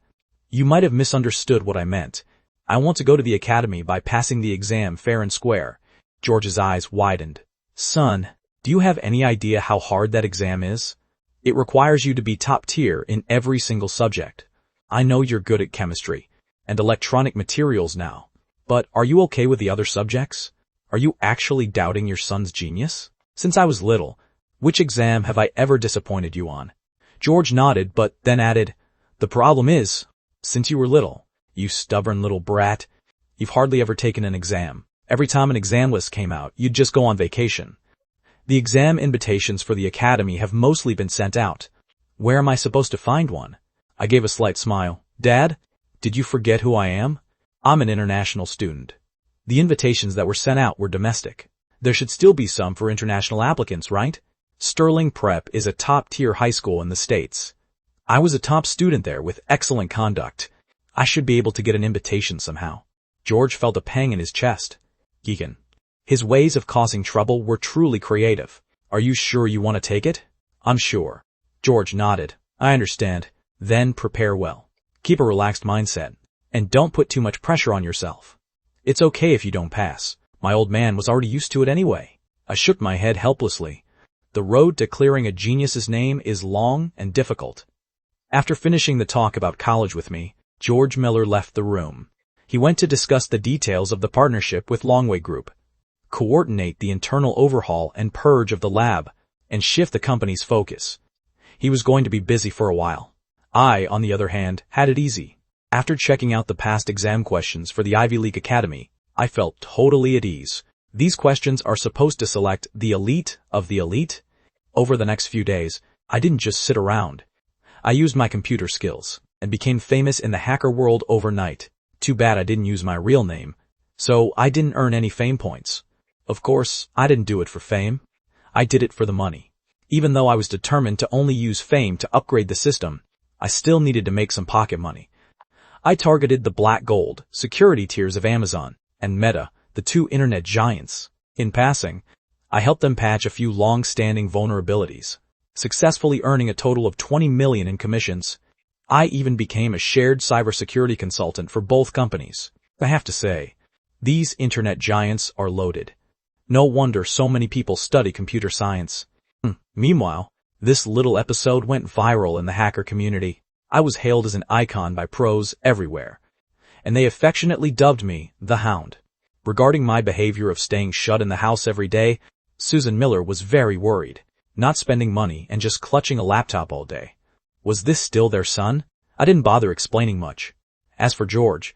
you might have misunderstood what I meant. I want to go to the academy by passing the exam fair and square." George's eyes widened. "Son, do you have any idea how hard that exam is? It requires you to be top tier in every single subject. I know you're good at chemistry and electronic materials now, but are you okay with the other subjects? Are you actually doubting your son's genius? Since I was little, which exam have I ever disappointed you on?" George nodded, but then added, "The problem is, since you were little, you stubborn little brat, you've hardly ever taken an exam. Every time an exam list came out, you'd just go on vacation. The exam invitations for the academy have mostly been sent out. Where am I supposed to find one?" I gave a slight smile. "Dad, did you forget who I am? I'm an international student. The invitations that were sent out were domestic. There should still be some for international applicants, right? Sterling Prep is a top-tier high school in the States. I was a top student there with excellent conduct. I should be able to get an invitation somehow." George felt a pang in his chest. Geekin. His ways of causing trouble were truly creative. "Are you sure you want to take it?" "I'm sure." George nodded. "I understand. Then prepare well. Keep a relaxed mindset. And don't put too much pressure on yourself. It's okay if you don't pass. My old man was already used to it anyway." I shook my head helplessly. The road to clearing a genius's name is long and difficult. After finishing the talk about college with me, George Miller left the room. He went to discuss the details of the partnership with Longway Group, coordinate the internal overhaul and purge of the lab, and shift the company's focus. He was going to be busy for a while. I, on the other hand, had it easy. After checking out the past exam questions for the Ivy League Academy, I felt totally at ease. These questions are supposed to select the elite of the elite. Over the next few days, I didn't just sit around. I used my computer skills and became famous in the hacker world overnight. Too bad I didn't use my real name, so I didn't earn any fame points. Of course, I didn't do it for fame. I did it for the money. Even though I was determined to only use fame to upgrade the system, I still needed to make some pocket money. I targeted the black gold, security tiers of Amazon and Meta, the two internet giants. In passing, I helped them patch a few long-standing vulnerabilities, successfully earning a total of $20 million in commissions. I even became a shared cybersecurity consultant for both companies. I have to say, these internet giants are loaded. No wonder so many people study computer science. Meanwhile, this little episode went viral in the hacker community. I was hailed as an icon by pros everywhere, and they affectionately dubbed me the Hound. Regarding my behavior of staying shut in the house every day, Susan Miller was very worried. Not spending money and just clutching a laptop all day. Was this still their son? I didn't bother explaining much. As for George,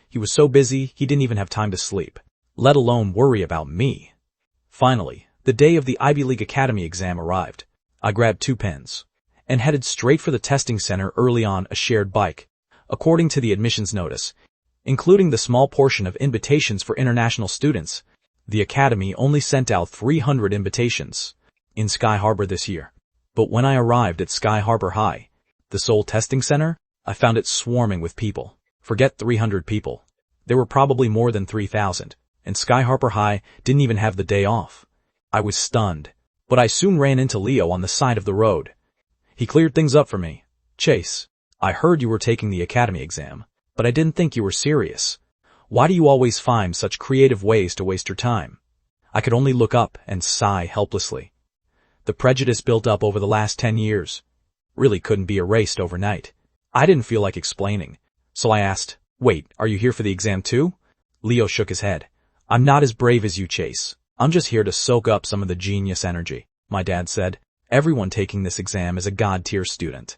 he was so busy he didn't even have time to sleep, let alone worry about me. Finally, the day of the Ivy League Academy exam arrived. I grabbed 2 pens and headed straight for the testing center early on a shared bike. According to the admissions notice, including the small portion of invitations for international students, the academy only sent out 300 invitations in Sky Harbor this year. But when I arrived at Sky Harbor High, the sole testing center, I found it swarming with people. Forget 300 people. There were probably more than 3,000, and Sky Harbor High didn't even have the day off. I was stunned, but I soon ran into Leo on the side of the road. He cleared things up for me. "Chase, I heard you were taking the academy exam, but I didn't think you were serious. Why do you always find such creative ways to waste your time?" I could only look up and sigh helplessly. The prejudice built up over the last 10 years really couldn't be erased overnight. I didn't feel like explaining, so I asked, Wait, are you here for the exam too? Leo shook his head. I'm not as brave as you, Chase. I'm just here to soak up some of the genius energy, my dad said. Everyone taking this exam is a god-tier student.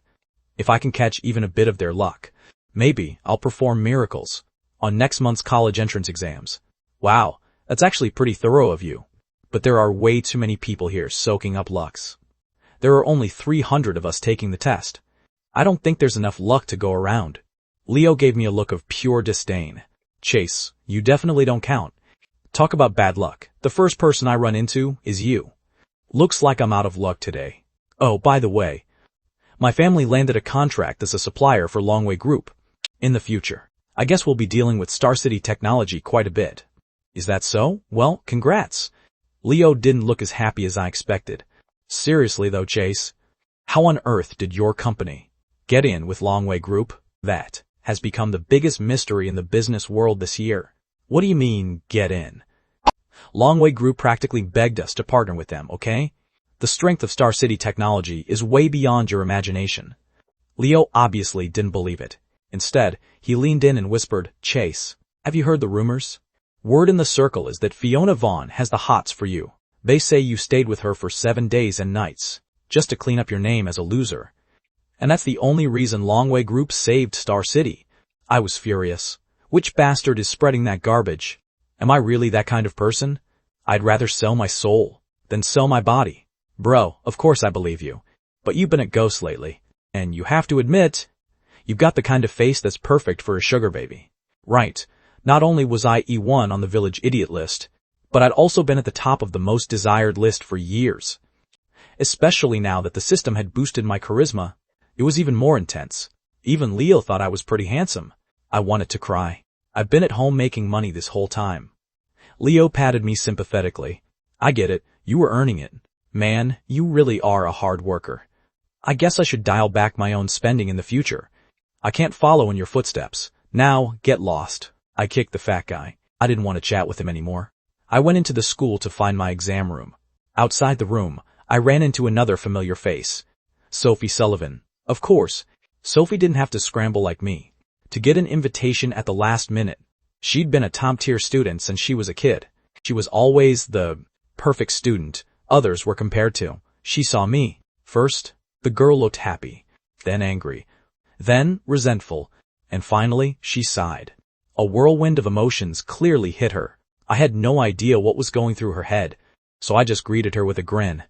If I can catch even a bit of their luck, maybe I'll perform miracles on next month's college entrance exams. Wow, that's actually pretty thorough of you. But there are way too many people here soaking up lucks. There are only 300 of us taking the test. I don't think there's enough luck to go around. Leo gave me a look of pure disdain. Chase, you definitely don't count. Talk about bad luck. The first person I run into is you. Looks like I'm out of luck today. Oh, by the way, my family landed a contract as a supplier for Longway Group. In the future, I guess we'll be dealing with Star City technology quite a bit. Is that so? Well, congrats. Leo didn't look as happy as I expected. Seriously though, Chase, how on earth did your company get in with Longway Group? That has become the biggest mystery in the business world this year. What do you mean, get in? Longway Group practically begged us to partner with them, okay? The strength of Star City technology is way beyond your imagination. Leo obviously didn't believe it. Instead, he leaned in and whispered, Chase, have you heard the rumors? Word in the circle is that Fiona Vaughn has the hots for you. They say you stayed with her for 7 days and nights, just to clean up your name as a loser. And that's the only reason Longway Group saved Star City. I was furious. Which bastard is spreading that garbage? Am I really that kind of person? I'd rather sell my soul than sell my body. Bro, of course I believe you. But you've been a ghost lately. And you have to admit, you've got the kind of face that's perfect for a sugar baby. Right. Not only was I E1 on the village idiot list, but I'd also been at the top of the most desired list for years. Especially now that the system had boosted my charisma, it was even more intense. Even Leo thought I was pretty handsome. I wanted to cry. I've been at home making money this whole time. Leo patted me sympathetically. I get it, you were earning it. Man, you really are a hard worker. I guess I should dial back my own spending in the future. I can't follow in your footsteps. Now, get lost. I kicked the fat guy. I didn't want to chat with him anymore. I went into the school to find my exam room. Outside the room, I ran into another familiar face. Sophie Sullivan. Of course, Sophie didn't have to scramble like me to get an invitation at the last minute. She'd been a top-tier student since she was a kid. She was always the perfect student others were compared to. She saw me. First, the girl looked happy, then angry, then resentful, and finally she sighed. A whirlwind of emotions clearly hit her. I had no idea what was going through her head, so I just greeted her with a grin.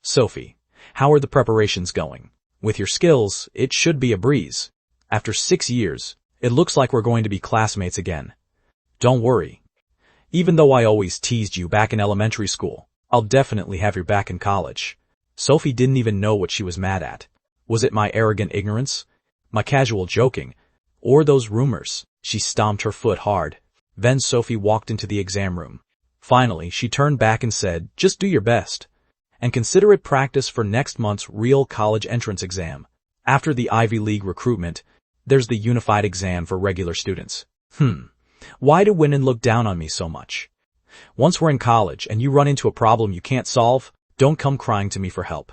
Sophie, how are the preparations going? With your skills, it should be a breeze. After 6 years, it looks like we're going to be classmates again. Don't worry. Even though I always teased you back in elementary school, I'll definitely have your back in college. Sophie didn't even know what she was mad at. Was it my arrogant ignorance? My casual joking? Or those rumors? She stomped her foot hard. Then Sophie walked into the exam room. Finally, she turned back and said, just do your best. And consider it practice for next month's real college entrance exam. After the Ivy League recruitment, there's the unified exam for regular students. Why do women look down on me so much? Once we're in college and you run into a problem you can't solve, don't come crying to me for help.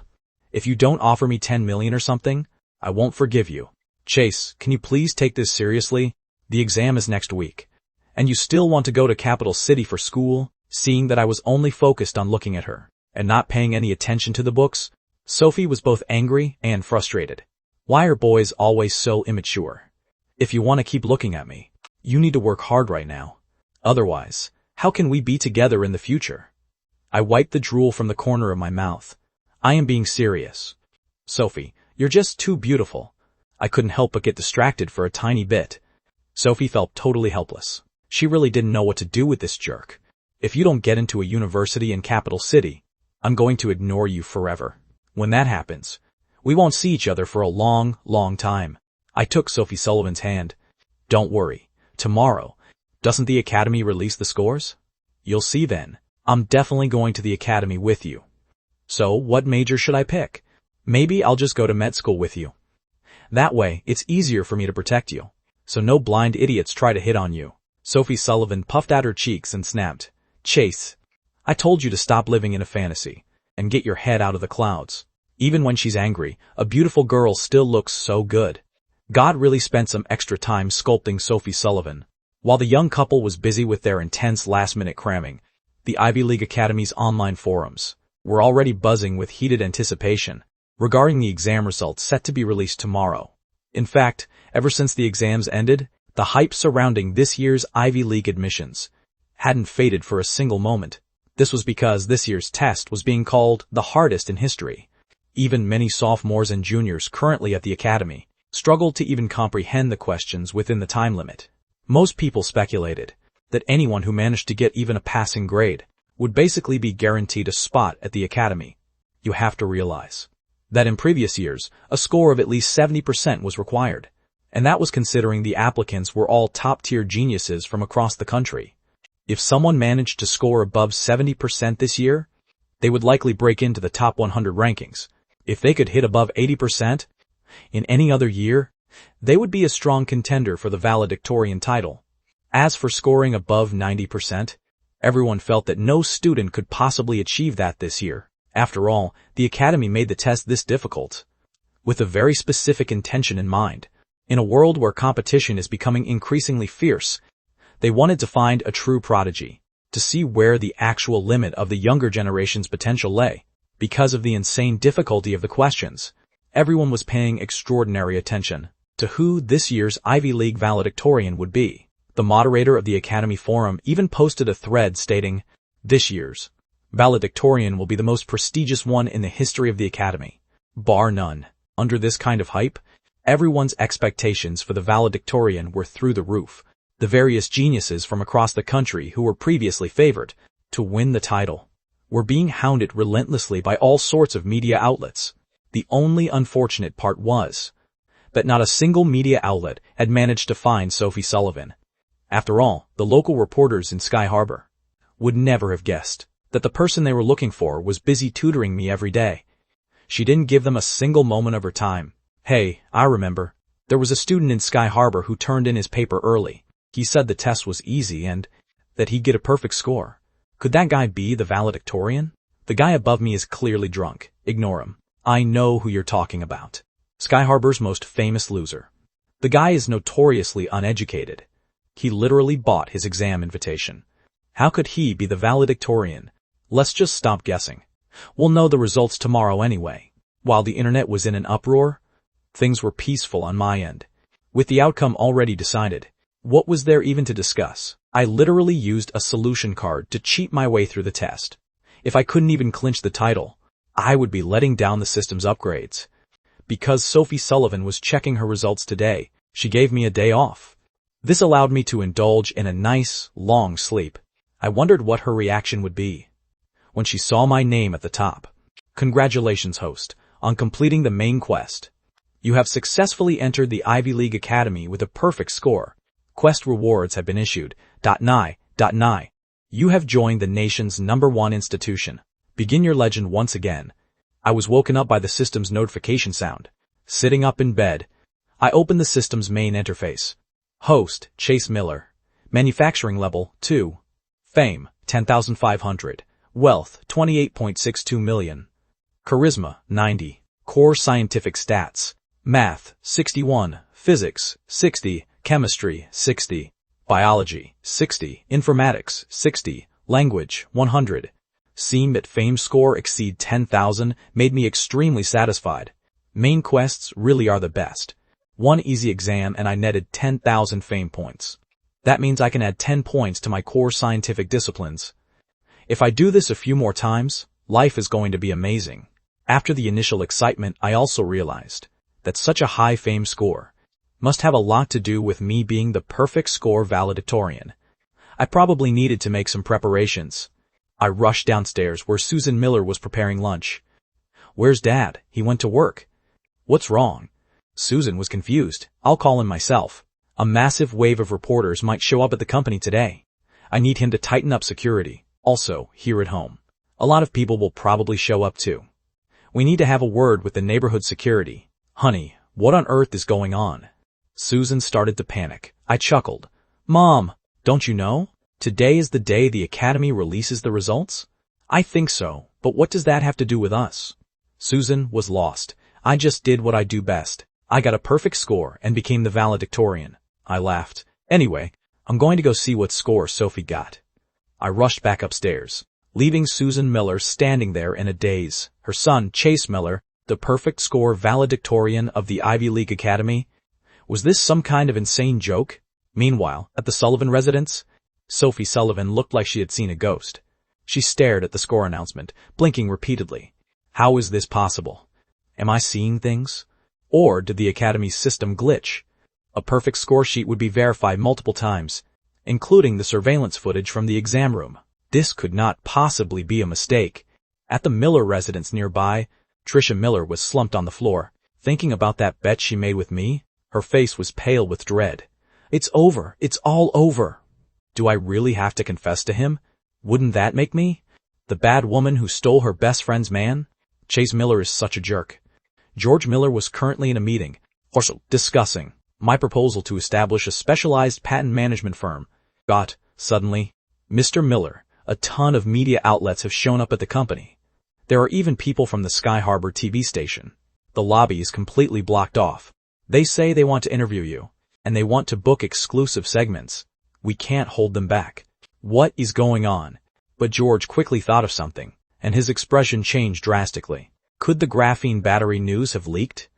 If you don't offer me 10 million or something, I won't forgive you. Chase, can you please take this seriously? The exam is next week. And you still want to go to Capital City for school? Seeing that I was only focused on looking at her and not paying any attention to the books, Sophie was both angry and frustrated. Why are boys always so immature? If you want to keep looking at me, you need to work hard right now. Otherwise, how can we be together in the future? I wiped the drool from the corner of my mouth. I am being serious. Sophie, you're just too beautiful. I couldn't help but get distracted for a tiny bit. Sophie felt totally helpless. She really didn't know what to do with this jerk. If you don't get into a university in Capital City, I'm going to ignore you forever. When that happens, we won't see each other for a long, long time. I took Sophie Sullivan's hand. Don't worry. Tomorrow, doesn't the academy release the scores? You'll see then. I'm definitely going to the academy with you. So, what major should I pick? Maybe I'll just go to med school with you. That way, it's easier for me to protect you. So no blind idiots try to hit on you. Sophie Sullivan puffed out her cheeks and snapped. Chase, I told you to stop living in a fantasy and get your head out of the clouds. Even when she's angry, a beautiful girl still looks so good. God really spent some extra time sculpting Sophie Sullivan. While the young couple was busy with their intense last-minute cramming, the Ivy League Academy's online forums were already buzzing with heated anticipation regarding the exam results set to be released tomorrow. In fact, ever since the exams ended, the hype surrounding this year's Ivy League admissions hadn't faded for a single moment. This was because this year's test was being called the hardest in history. Even many sophomores and juniors currently at the academy struggled to even comprehend the questions within the time limit. Most people speculated that anyone who managed to get even a passing grade would basically be guaranteed a spot at the academy. You have to realize that in previous years, a score of at least 70% was required, and that was considering the applicants were all top-tier geniuses from across the country. If someone managed to score above 70% this year, they would likely break into the top 100 rankings. If they could hit above 80% in any other year, they would be a strong contender for the valedictorian title. As for scoring above 90%, everyone felt that no student could possibly achieve that this year. After all, the academy made the test this difficult with a very specific intention in mind. In a world where competition is becoming increasingly fierce, they wanted to find a true prodigy, to see where the actual limit of the younger generation's potential lay. Because of the insane difficulty of the questions, everyone was paying extraordinary attention to who this year's Ivy League valedictorian would be. The moderator of the Academy Forum even posted a thread stating, "This year's valedictorian will be the most prestigious one in the history of the Academy, bar none." Under this kind of hype, everyone's expectations for the valedictorian were through the roof. The various geniuses from across the country who were previously favored to win the title were being hounded relentlessly by all sorts of media outlets. The only unfortunate part was that not a single media outlet had managed to find Sophie Sullivan. After all, the local reporters in Sky Harbor would never have guessed that the person they were looking for was busy tutoring me every day. She didn't give them a single moment of her time. Hey, I remember. There was a student in Sky Harbor who turned in his paper early. He said the test was easy and that he'd get a perfect score. Could that guy be the valedictorian? The guy above me is clearly drunk. Ignore him. I know who you're talking about. Sky Harbor's most famous loser. The guy is notoriously uneducated. He literally bought his exam invitation. How could he be the valedictorian? Let's just stop guessing. We'll know the results tomorrow anyway. While the internet was in an uproar, things were peaceful on my end. With the outcome already decided, what was there even to discuss? I literally used a solution card to cheat my way through the test. If I couldn't even clinch the title, I would be letting down the system's upgrades. Because Sophie Sullivan was checking her results today, she gave me a day off. This allowed me to indulge in a nice, long sleep. I wondered what her reaction would be when she saw my name at the top. Congratulations, host, on completing the main quest. You have successfully entered the Ivy League Academy with a perfect score. Quest rewards have been issued. Nye. You have joined the nation's #1 institution. Begin your legend once again. I was woken up by the system's notification sound. Sitting up in bed, I opened the system's main interface. Host, Chase Miller. Manufacturing level, 2. Fame, 10,500. Wealth, 28.62 million. Charisma, 90. Core scientific stats. Math, 61. Physics, 60. Chemistry, 60. Biology, 60. Informatics, 60. Language, 100. Seeing that Fame score exceed 10,000 made me extremely satisfied. Main quests really are the best. One easy exam and I netted 10,000 Fame points. That means I can add 10 points to my core scientific disciplines. If I do this a few more times, life is going to be amazing. After the initial excitement, I also realized that such a high Fame score must have a lot to do with me being the perfect score valedictorian. I probably needed to make some preparations. I rushed downstairs where Susan Miller was preparing lunch. "Where's Dad? He went to work." "What's wrong?" Susan was confused. "I'll call him myself. A massive wave of reporters might show up at the company today. I need him to tighten up security. Also, here at home, a lot of people will probably show up too. We need to have a word with the neighborhood security." "Honey, what on earth is going on?" Susan started to panic. I chuckled. "Mom, don't you know? Today is the day the Academy releases the results?" "I think so, but what does that have to do with us?" Susan was lost. "I just did what I do best. I got a perfect score and became the valedictorian. I laughed. Anyway, I'm going to go see what score Sophie got. I rushed back upstairs, leaving Susan Miller standing there in a daze. Her son, Chase Miller, the perfect score valedictorian of the Ivy League Academy. Was this some kind of insane joke? Meanwhile, at the Sullivan residence, Sophie Sullivan looked like she had seen a ghost. She stared at the score announcement, blinking repeatedly. How is this possible? Am I seeing things? Or did the Academy's system glitch? A perfect score sheet would be verified multiple times, including the surveillance footage from the exam room. This could not possibly be a mistake. At the Miller residence nearby, Tricia Miller was slumped on the floor, thinking about that bet she made with me. Her face was pale with dread. It's over. It's all over. Do I really have to confess to him? Wouldn't that make me the bad woman who stole her best friend's man? Chase Miller is such a jerk. George Miller was currently in a meeting, also discussing my proposal to establish a specialized patent management firm. Suddenly, Mr. Miller, a ton of media outlets have shown up at the company. There are even people from the Sky Harbor TV station. The lobby is completely blocked off. They say they want to interview you, and they want to book exclusive segments. We can't hold them back. What is going on? But George quickly thought of something, and his expression changed drastically. Could the graphene battery news have leaked?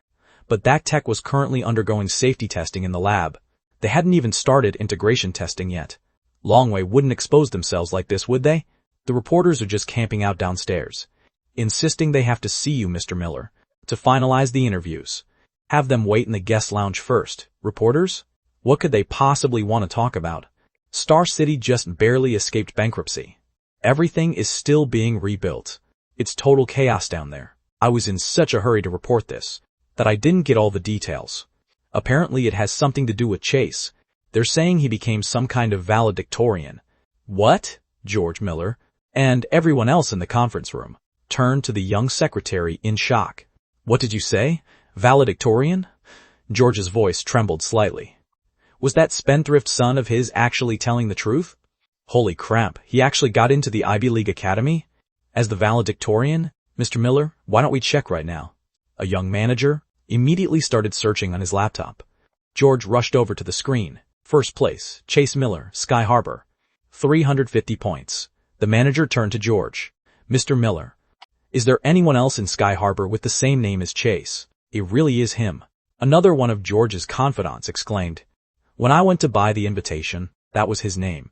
But that tech was currently undergoing safety testing in the lab. They hadn't even started integration testing yet. Longway wouldn't expose themselves like this, would they? The reporters are just camping out downstairs, insisting they have to see you, Mr. Miller, to finalize the interviews. Have them wait in the guest lounge first. Reporters? What could they possibly want to talk about? Star City just barely escaped bankruptcy. Everything is still being rebuilt. It's total chaos down there. I was in such a hurry to report this that I didn't get all the details. Apparently it has something to do with Chase. They're saying he became some kind of valedictorian. What? George Miller and everyone else in the conference room turned to the young secretary in shock. What did you say? Valedictorian? George's voice trembled slightly. Was that spendthrift son of his actually telling the truth? Holy crap, he actually got into the Ivy League Academy? As the valedictorian? Mr. Miller, why don't we check right now? A young manager immediately started searching on his laptop. George rushed over to the screen. First place, Chase Miller, Sky Harbor. 350 points. The manager turned to George. Mr. Miller, is there anyone else in Sky Harbor with the same name as Chase? It really is him. Another one of George's confidants exclaimed. When I went to buy the invitation, that was his name.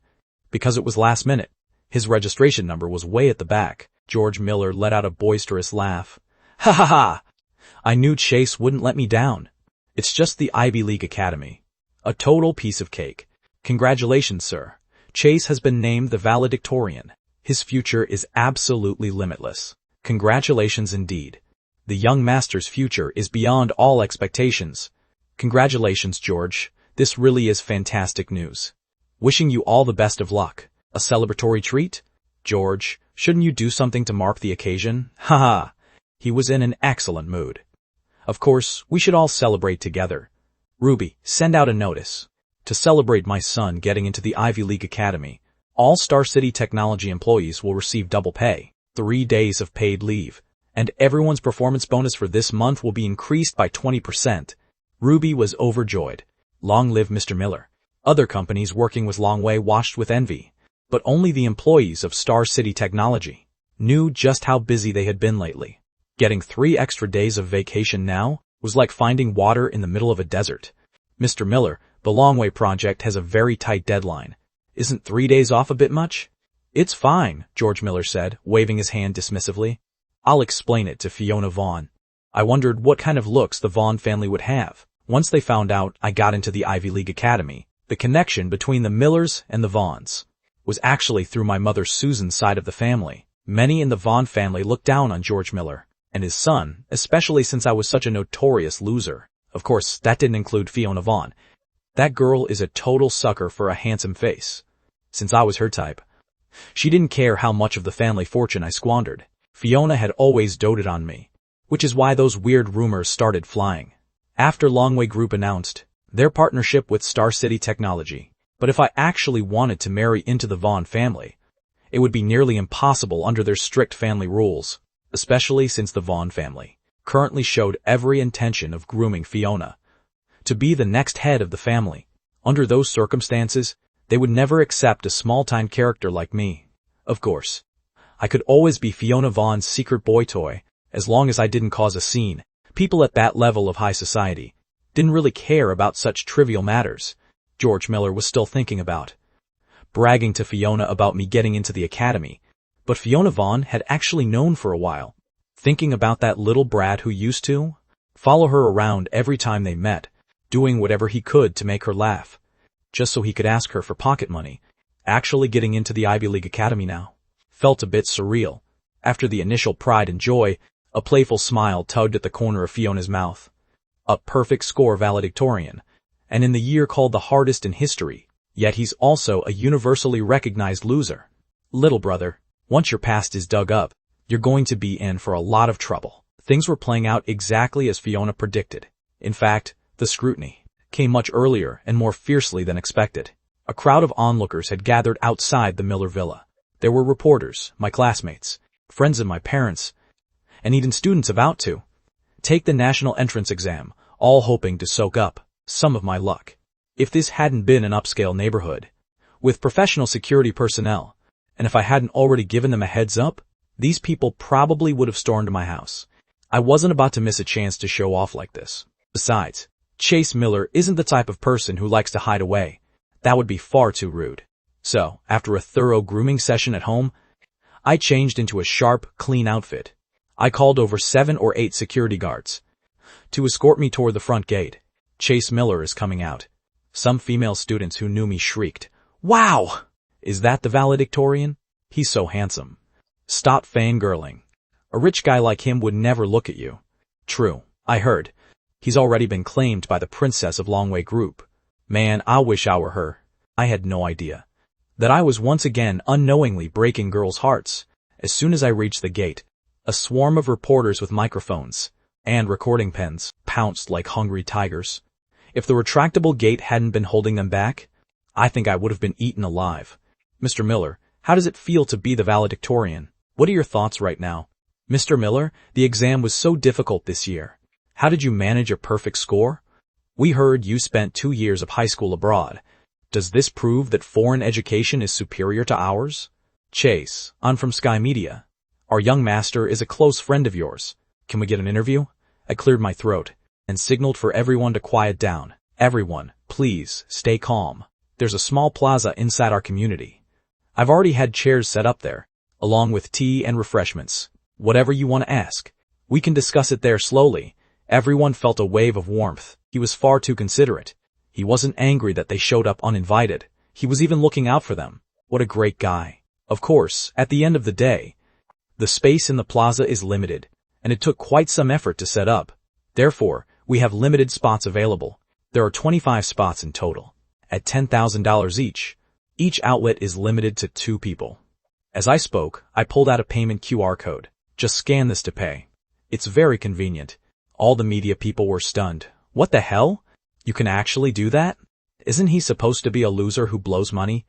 Because it was last minute. His registration number was way at the back. George Miller let out a boisterous laugh. Ha ha ha! I knew Chase wouldn't let me down. It's just the Ivy League Academy. A total piece of cake. Congratulations, sir. Chase has been named the valedictorian. His future is absolutely limitless. Congratulations indeed. The young master's future is beyond all expectations. Congratulations, George. This really is fantastic news. Wishing you all the best of luck. A celebratory treat? George, shouldn't you do something to mark the occasion? Ha! He was in an excellent mood. Of course, we should all celebrate together. Ruby, send out a notice. To celebrate my son getting into the Ivy League Academy, all Star City Technology employees will receive double pay, 3 days of paid leave, and everyone's performance bonus for this month will be increased by 20%. Ruby was overjoyed. Long live Mr. Miller. Other companies working with Longway watched with envy, but only the employees of Star City Technology knew just how busy they had been lately. Getting 3 extra days of vacation now was like finding water in the middle of a desert. Mr. Miller, the Longway project has a very tight deadline. Isn't 3 days off a bit much? It's fine, George Miller said, waving his hand dismissively. I'll explain it to Fiona Vaughn. I wondered what kind of looks the Vaughn family would have once they found out I got into the Ivy League Academy. The connection between the Millers and the Vaughns was actually through my mother Susan's side of the family. Many in the Vaughn family looked down on George Miller and his son, especially since I was such a notorious loser. Of course, that didn't include Fiona Vaughn. That girl is a total sucker for a handsome face. Since I was her type, she didn't care how much of the family fortune I squandered. Fiona had always doted on me, which is why those weird rumors started flying. After Longway Group announced their partnership with Star City Technology, but if I actually wanted to marry into the Vaughn family, it would be nearly impossible under their strict family rules, especially since the Vaughn family currently showed every intention of grooming Fiona to be the next head of the family. Under those circumstances, they would never accept a small-time character like me. Of course, I could always be Fiona Vaughn's secret boy toy, as long as I didn't cause a scene. People at that level of high society didn't really care about such trivial matters. George Miller was still thinking about bragging to Fiona about me getting into the academy, but Fiona Vaughn had actually known for a while, thinking about that little brat who used to follow her around every time they met, doing whatever he could to make her laugh, just so he could ask her for pocket money. Actually getting into the Ivy League Academy now felt a bit surreal. After the initial pride and joy, a playful smile tugged at the corner of Fiona's mouth. A perfect score valedictorian, and in the year called the hardest in history, yet he's also a universally recognized loser. Little brother, once your past is dug up, you're going to be in for a lot of trouble. Things were playing out exactly as Fiona predicted. In fact, the scrutiny came much earlier and more fiercely than expected. A crowd of onlookers had gathered outside the Miller villa. There were reporters, my classmates, friends of my parents, and even students about to take the national entrance exam, all hoping to soak up some of my luck. If this hadn't been an upscale neighborhood, with professional security personnel, and if I hadn't already given them a heads up, these people probably would have stormed my house. I wasn't about to miss a chance to show off like this. Besides, Chase Miller isn't the type of person who likes to hide away. That would be far too rude. So, after a thorough grooming session at home, I changed into a sharp, clean outfit. I called over 7 or 8 security guards to escort me toward the front gate. Chase Miller is coming out. Some female students who knew me shrieked, "Wow! Is that the valedictorian? He's so handsome." Stop fangirling. A rich guy like him would never look at you. True, I heard. He's already been claimed by the princess of Longway Group. Man, I wish I were her. I had no idea that I was once again unknowingly breaking girls' hearts. As soon as I reached the gate, a swarm of reporters with microphones and recording pens pounced like hungry tigers. If the retractable gate hadn't been holding them back, I think I would have been eaten alive. Mr. Miller, how does it feel to be the valedictorian? What are your thoughts right now? Mr. Miller, the exam was so difficult this year. How did you manage a perfect score? We heard you spent 2 years of high school abroad. Does this prove that foreign education is superior to ours? Chase, I'm from Sky Media. Our young master is a close friend of yours. Can we get an interview? I cleared my throat and signaled for everyone to quiet down. Everyone, please, stay calm. There's a small plaza inside our community. I've already had chairs set up there, along with tea and refreshments. Whatever you want to ask, we can discuss it there slowly. Everyone felt a wave of warmth. He was far too considerate. He wasn't angry that they showed up uninvited. He was even looking out for them. What a great guy. Of course, at the end of the day, the space in the plaza is limited, and it took quite some effort to set up. Therefore, we have limited spots available. There are 25 spots in total, at $10,000 each. Each outlet is limited to 2 people. As I spoke, I pulled out a payment QR code. Just scan this to pay. It's very convenient. All the media people were stunned. What the hell? You can actually do that? Isn't he supposed to be a loser who blows money?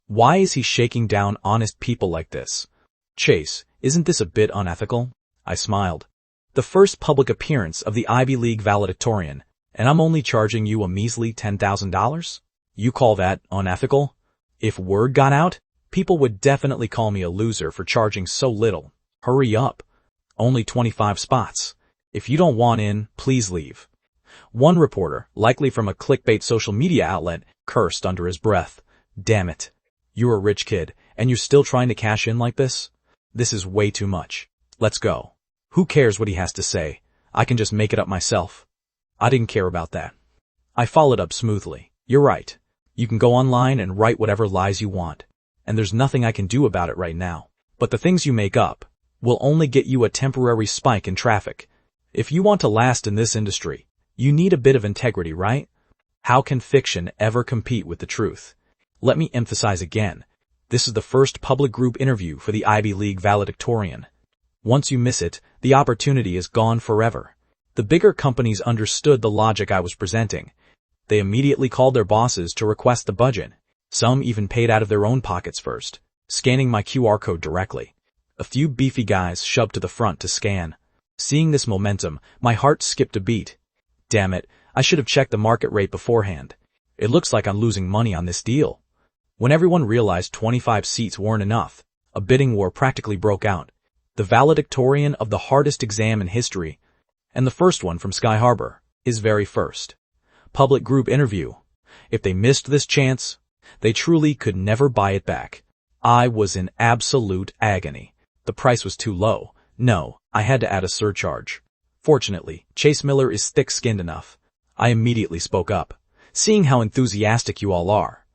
Why is he shaking down honest people like this? Chase, isn't this a bit unethical? I smiled. The first public appearance of the Ivy League valedictorian, and I'm only charging you a measly $10,000? You call that unethical? If word got out, people would definitely call me a loser for charging so little. Hurry up. Only 25 spots. If you don't want in, please leave. One reporter, likely from a clickbait social media outlet, cursed under his breath. Damn it. You're a rich kid, and you're still trying to cash in like this? This is way too much. Let's go. Who cares what he has to say? I can just make it up myself. I didn't care about that. I followed up smoothly. You're right. You can go online and write whatever lies you want, and there's nothing I can do about it right now. But the things you make up will only get you a temporary spike in traffic. If you want to last in this industry, you need a bit of integrity, right? How can fiction ever compete with the truth? Let me emphasize again. This is the first public group interview for the Ivy League valedictorian. Once you miss it, the opportunity is gone forever. The bigger companies understood the logic I was presenting. They immediately called their bosses to request the budget. Some even paid out of their own pockets first, scanning my QR code directly. A few beefy guys shoved to the front to scan. Seeing this momentum, my heart skipped a beat. Damn it, I should have checked the market rate beforehand. It looks like I'm losing money on this deal. When everyone realized 25 seats weren't enough, a bidding war practically broke out. The valedictorian of the hardest exam in history, and the first one from Sky Harbor, is very first. Public group interview. If they missed this chance, they truly could never buy it back. I was in absolute agony. The price was too low. No, I had to add a surcharge. Fortunately, Chase Miller is thick-skinned enough. I immediately spoke up. Seeing how enthusiastic you all are,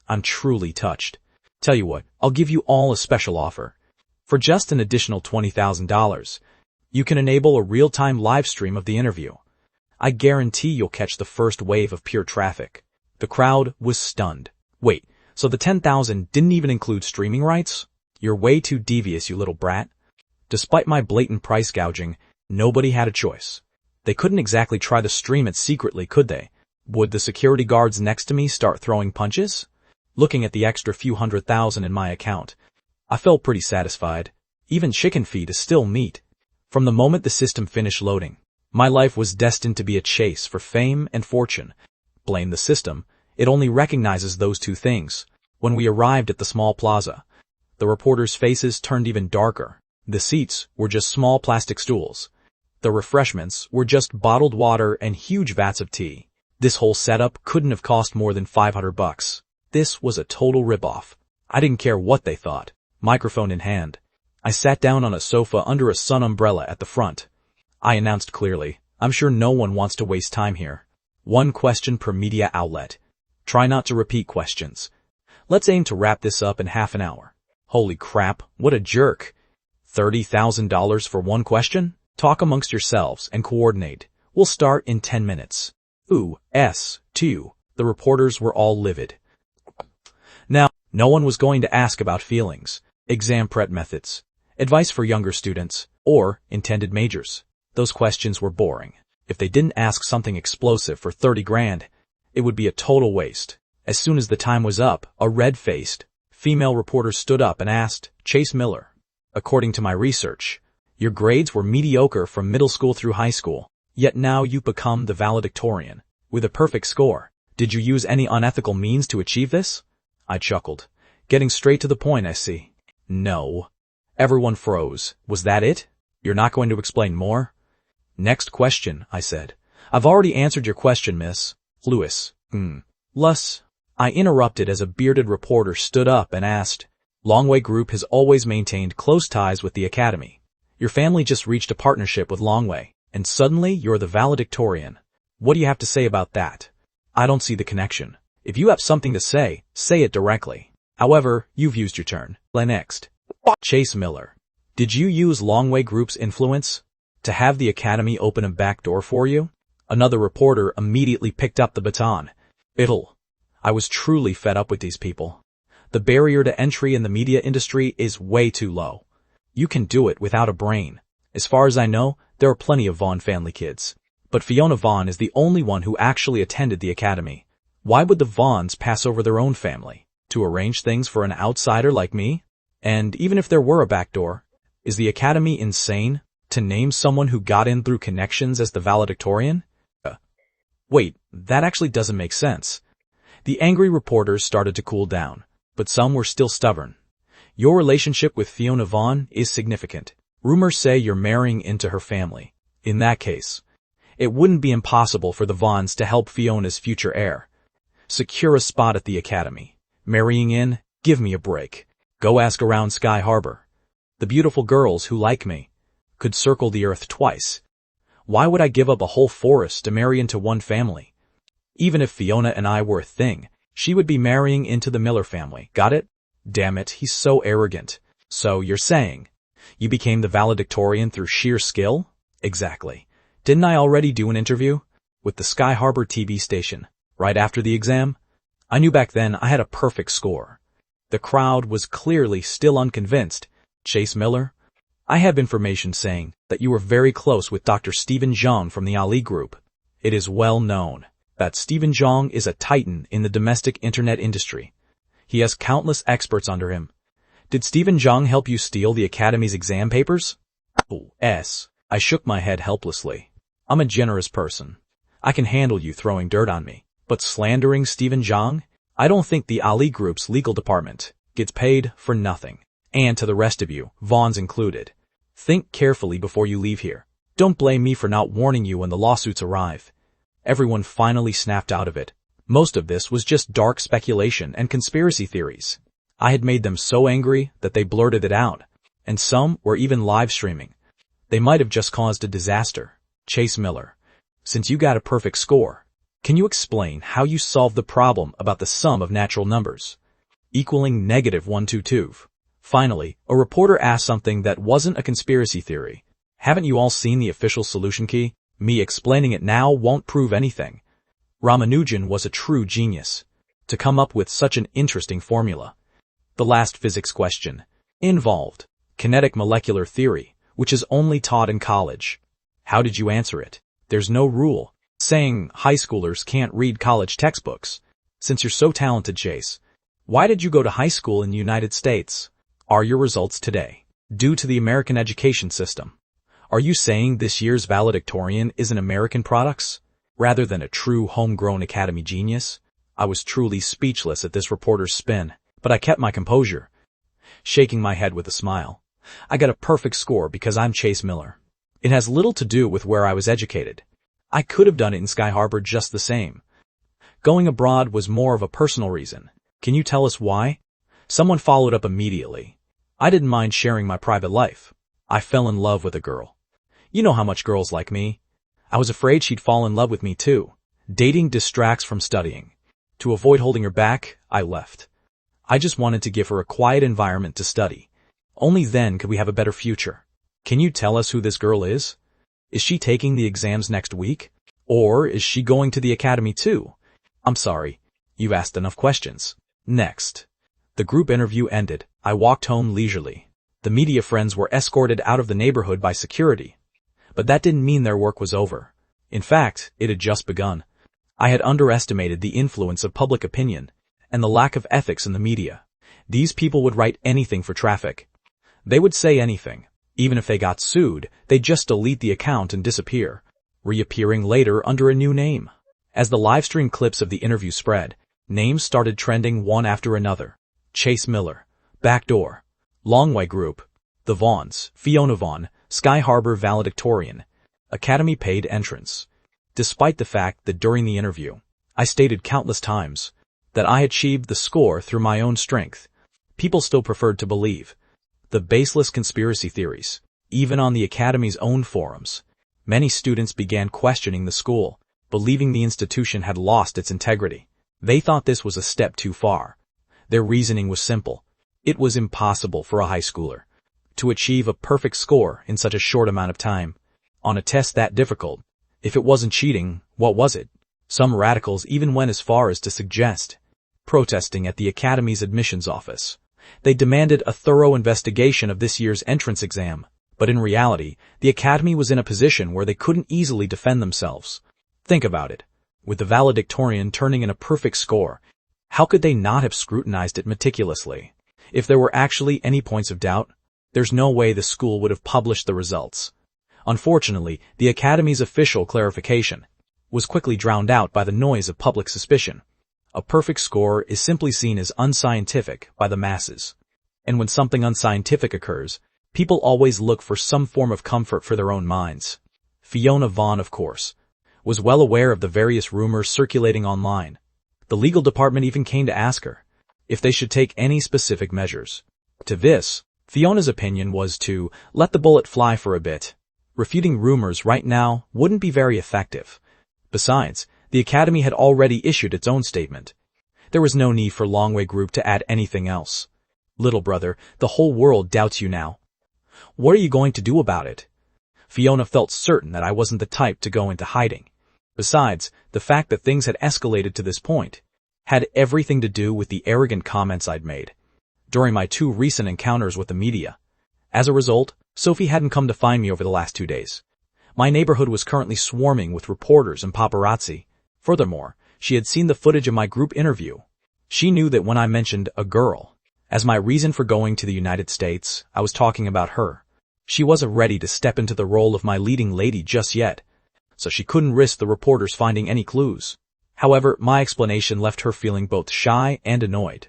I'm truly touched. Tell you what, I'll give you all a special offer. For just an additional $20,000, you can enable a real-time live stream of the interview. I guarantee you'll catch the first wave of pure traffic. The crowd was stunned. Wait, so the $10,000 didn't even include streaming rights? You're way too devious, you little brat. Despite my blatant price gouging, nobody had a choice. They couldn't exactly try to stream it secretly, could they? Would the security guards next to me start throwing punches? Looking at the extra few $100,000 in my account, I felt pretty satisfied. Even chicken feed is still meat. From the moment the system finished loading, my life was destined to be a chase for fame and fortune. Blame the system. It only recognizes those two things. When we arrived at the small plaza, the reporters' faces turned even darker. The seats were just small plastic stools. The refreshments were just bottled water and huge vats of tea. This whole setup couldn't have cost more than $500. This was a total ripoff. I didn't care what they thought. Microphone in hand, I sat down on a sofa under a sun umbrella at the front. I announced clearly, I'm sure no one wants to waste time here. One question per media outlet. Try not to repeat questions. Let's aim to wrap this up in half an hour. Holy crap, what a jerk. $30,000 for one question? Talk amongst yourselves and coordinate. We'll start in 10 minutes. Ooh, S2. The reporters were all livid. Now, no one was going to ask about feelings, exam prep methods, advice for younger students, or intended majors. Those questions were boring. If they didn't ask something explosive for 30 grand, it would be a total waste. As soon as the time was up, a red-faced female reporter stood up and asked, Chase Miller, according to my research, your grades were mediocre from middle school through high school, yet now you've become the valedictorian, with a perfect score. Did you use any unethical means to achieve this? I chuckled. Getting straight to the point, I see. No. Everyone froze. Was that it? You're not going to explain more? Next question, I said. I've already answered your question, Miss Lewis. Lus. I interrupted as a bearded reporter stood up and asked, Longway Group has always maintained close ties with the Academy. Your family just reached a partnership with Longway, and suddenly you're the valedictorian. What do you have to say about that? I don't see the connection. If you have something to say it directly. However, you've used your turn. Next. Chase Miller. Did you use Longway Group's influence to have the Academy open a back door for you? Another reporter immediately picked up the baton. I was truly fed up with these people. The barrier to entry in the media industry is way too low. You can do it without a brain. As far as I know, there are plenty of Vaughn family kids. But Fiona Vaughn is the only one who actually attended the Academy. Why would the Vaughns pass over their own family to arrange things for an outsider like me? And even if there were a backdoor, is the Academy insane to name someone who got in through connections as the valedictorian? Wait, that actually doesn't make sense. The angry reporters started to cool down, but some were still stubborn. Your relationship with Fiona Vaughn is significant. Rumors say you're marrying into her family. In that case, it wouldn't be impossible for the Vaughns to help Fiona's future heir. Secure a spot at the Academy. Marrying in? Give me a break. Go ask around Sky Harbor. The beautiful girls who like me could circle the earth twice. Why would I give up a whole forest to marry into one family? Even if Fiona and I were a thing, she would be marrying into the Miller family. Got it? Damn it, he's so arrogant. So you're saying you became the valedictorian through sheer skill? Exactly. Didn't I already do an interview with the Sky Harbor TV station right after the exam? I knew back then I had a perfect score. The crowd was clearly still unconvinced. Chase Miller, I have information saying that you were very close with Dr. Stephen Zhang from the Ali Group. It is well known that Stephen Zhang is a titan in the domestic internet industry. He has countless experts under him. Did Stephen Zhang help you steal the Academy's exam papers? I shook my head helplessly. I'm a generous person. I can handle you throwing dirt on me. But slandering Stephen Zhang? I don't think the Ali Group's legal department gets paid for nothing. And to the rest of you, Vaughn's included. Think carefully before you leave here. Don't blame me for not warning you when the lawsuits arrive. Everyone finally snapped out of it. Most of this was just dark speculation and conspiracy theories. I had made them so angry that they blurted it out, and some were even live streaming. They might have just caused a disaster. Chase Miller, since you got a perfect score, can you explain how you solved the problem about the sum of natural numbers equaling -122? Finally, a reporter asked something that wasn't a conspiracy theory. Haven't you all seen the official solution key? Me explaining it now won't prove anything. Ramanujan was a true genius to come up with such an interesting formula. The last physics question involved kinetic molecular theory, which is only taught in college. How did you answer it? There's no rule saying high schoolers can't read college textbooks. Since you're so talented, Chase, why did you go to high school in the United States? Are your results today due to the American education system? Are you saying this year's valedictorian is an American product rather than a true homegrown academy genius? I was truly speechless at this reporter's spin, but I kept my composure, shaking my head with a smile. I got a perfect score because I'm Chase Miller. It has little to do with where I was educated. I could have done it in Sky Harbor just the same. Going abroad was more of a personal reason. Can you tell us why? Someone followed up immediately. I didn't mind sharing my private life. I fell in love with a girl. You know how much girls like me. I was afraid she'd fall in love with me too. Dating distracts from studying. To avoid holding her back, I left. I just wanted to give her a quiet environment to study. Only then could we have a better future. Can you tell us who this girl is? Is she taking the exams next week? Or is she going to the academy too? I'm sorry. You've asked enough questions. Next. The group interview ended. I walked home leisurely. The media friends were escorted out of the neighborhood by security. But that didn't mean their work was over. In fact, it had just begun. I had underestimated the influence of public opinion and the lack of ethics in the media. These people would write anything for traffic. They would say anything. Even if they got sued, they'd just delete the account and disappear, reappearing later under a new name. As the livestream clips of the interview spread, names started trending one after another. Chase Miller, Backdoor, Longway Group, The Vaughns, Fiona Vaughn, Sky Harbor valedictorian, Academy paid entrance. Despite the fact that during the interview, I stated countless times that I achieved the score through my own strength, people still preferred to believe the baseless conspiracy theories. Even on the Academy's own forums, many students began questioning the school, believing the institution had lost its integrity. They thought this was a step too far. Their reasoning was simple. It was impossible for a high schooler to achieve a perfect score in such a short amount of time. On a test that difficult, if it wasn't cheating, what was it? Some radicals even went as far as to suggest protesting at the Academy's admissions office. They demanded a thorough investigation of this year's entrance exam, but in reality, the Academy was in a position where they couldn't easily defend themselves. Think about it. With the valedictorian turning in a perfect score, how could they not have scrutinized it meticulously? If there were actually any points of doubt, there's no way the school would have published the results. Unfortunately, the Academy's official clarification was quickly drowned out by the noise of public suspicion. A perfect score is simply seen as unscientific by the masses. And when something unscientific occurs, people always look for some form of comfort for their own minds. Fiona Vaughn, of course, was well aware of the various rumors circulating online. The legal department even came to ask her if they should take any specific measures. To this, Fiona's opinion was to let the bullet fly for a bit. Refuting rumors right now wouldn't be very effective. Besides, the Academy had already issued its own statement. There was no need for Longway Group to add anything else. Little brother, the whole world doubts you now. What are you going to do about it? Fiona felt certain that I wasn't the type to go into hiding. Besides, the fact that things had escalated to this point had everything to do with the arrogant comments I'd made during my 2 recent encounters with the media. As a result, Sophie hadn't come to find me over the last 2 days. My neighborhood was currently swarming with reporters and paparazzi. Furthermore, she had seen the footage of my group interview. She knew that when I mentioned a girl as my reason for going to the United States, I was talking about her. She wasn't ready to step into the role of my leading lady just yet, so she couldn't risk the reporters finding any clues. However, my explanation left her feeling both shy and annoyed.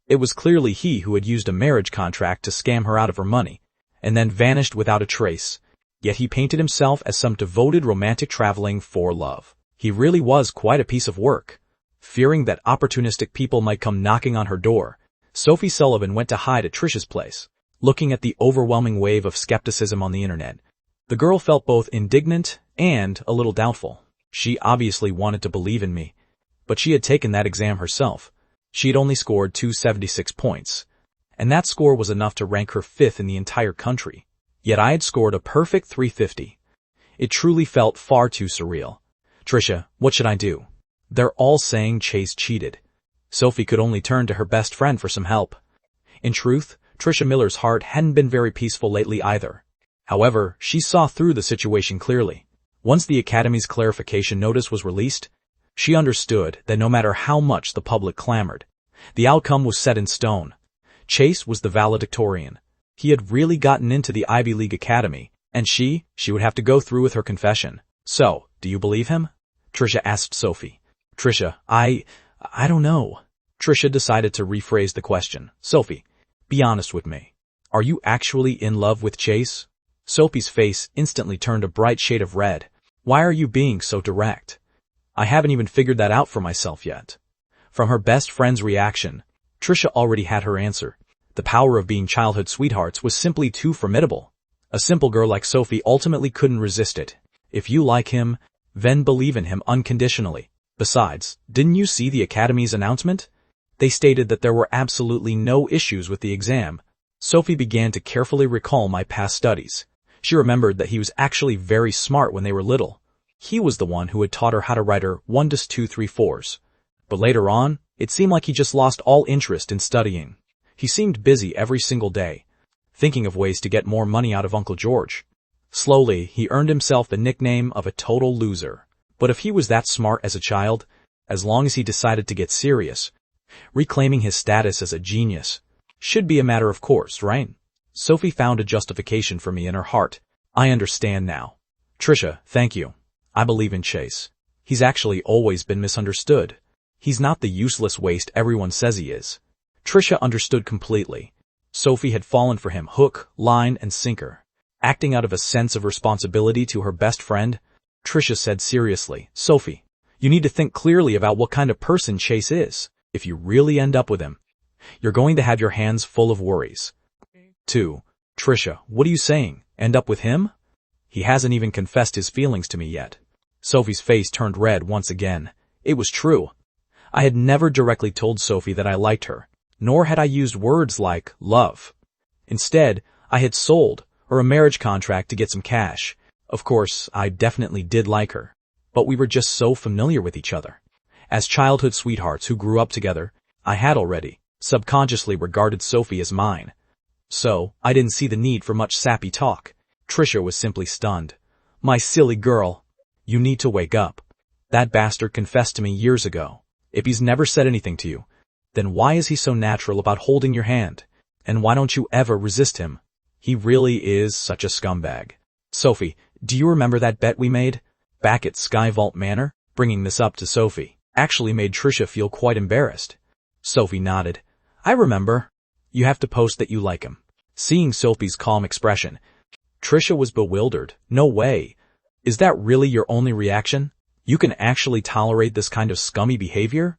It was clearly he who had used a marriage contract to scam her out of her money, and then vanished without a trace. Yet he painted himself as some devoted romantic traveling for love. He really was quite a piece of work. Fearing that opportunistic people might come knocking on her door, Sophie Sullivan went to hide at Trisha's place. Looking at the overwhelming wave of skepticism on the internet, the girl felt both indignant and a little doubtful. She obviously wanted to believe in me, but she had taken that exam herself. She had only scored 276 points, and that score was enough to rank her 5th in the entire country. Yet I had scored a perfect 350. It truly felt far too surreal. Trisha, what should I do? They're all saying Chase cheated. Sophie could only turn to her best friend for some help. In truth, Trisha Miller's heart hadn't been very peaceful lately either. However, she saw through the situation clearly. Once the Academy's clarification notice was released, she understood that no matter how much the public clamored, the outcome was set in stone. Chase was the valedictorian. He had really gotten into the Ivy League Academy, and she would have to go through with her confession. So, do you believe him? Trisha asked Sophie. Trisha, I don't know. Trisha decided to rephrase the question. Sophie, be honest with me. Are you actually in love with Chase? Sophie's face instantly turned a bright shade of red. Why are you being so direct? I haven't even figured that out for myself yet. From her best friend's reaction, Trisha already had her answer. The power of being childhood sweethearts was simply too formidable. A simple girl like Sophie ultimately couldn't resist it. If you like him, then believe in him unconditionally. Besides, didn't you see the Academy's announcement? They stated that there were absolutely no issues with the exam. Sophie began to carefully recall my past studies. She remembered that he was actually very smart when they were little. He was the one who had taught her how to write her 1, 2, 3, 4s. But later on, it seemed like he just lost all interest in studying. He seemed busy every single day, thinking of ways to get more money out of Uncle George. Slowly, he earned himself the nickname of a total loser. But if he was that smart as a child, as long as he decided to get serious, reclaiming his status as a genius should be a matter of course, right? Sophie found a justification for me in her heart. I understand now. Trisha, thank you. I believe in Chase. He's actually always been misunderstood. He's not the useless waste everyone says he is. Trisha understood completely. Sophie had fallen for him hook, line, and sinker. Acting out of a sense of responsibility to her best friend, Trisha said seriously, Sophie, you need to think clearly about what kind of person Chase is. If you really end up with him, you're going to have your hands full of worries. 2. Trisha, what are you saying? End up with him? He hasn't even confessed his feelings to me yet. Sophie's face turned red once again. It was true. I had never directly told Sophie that I liked her, nor had I used words like love. Instead, I had sold her a marriage contract to get some cash. Of course, I definitely did like her, but we were just so familiar with each other. As childhood sweethearts who grew up together, I had already subconsciously regarded Sophie as mine. So, I didn't see the need for much sappy talk. Trisha was simply stunned. My silly girl, you need to wake up. That bastard confessed to me years ago. If he's never said anything to you, then why is he so natural about holding your hand? And why don't you ever resist him? He really is such a scumbag. Sophie, do you remember that bet we made? Back at Sky Vault Manor? Bringing this up to Sophie actually made Trisha feel quite embarrassed. Sophie nodded. I remember. You have to post that you like him. Seeing Sophie's calm expression, Trisha was bewildered. No way. Is that really your only reaction? You can actually tolerate this kind of scummy behavior?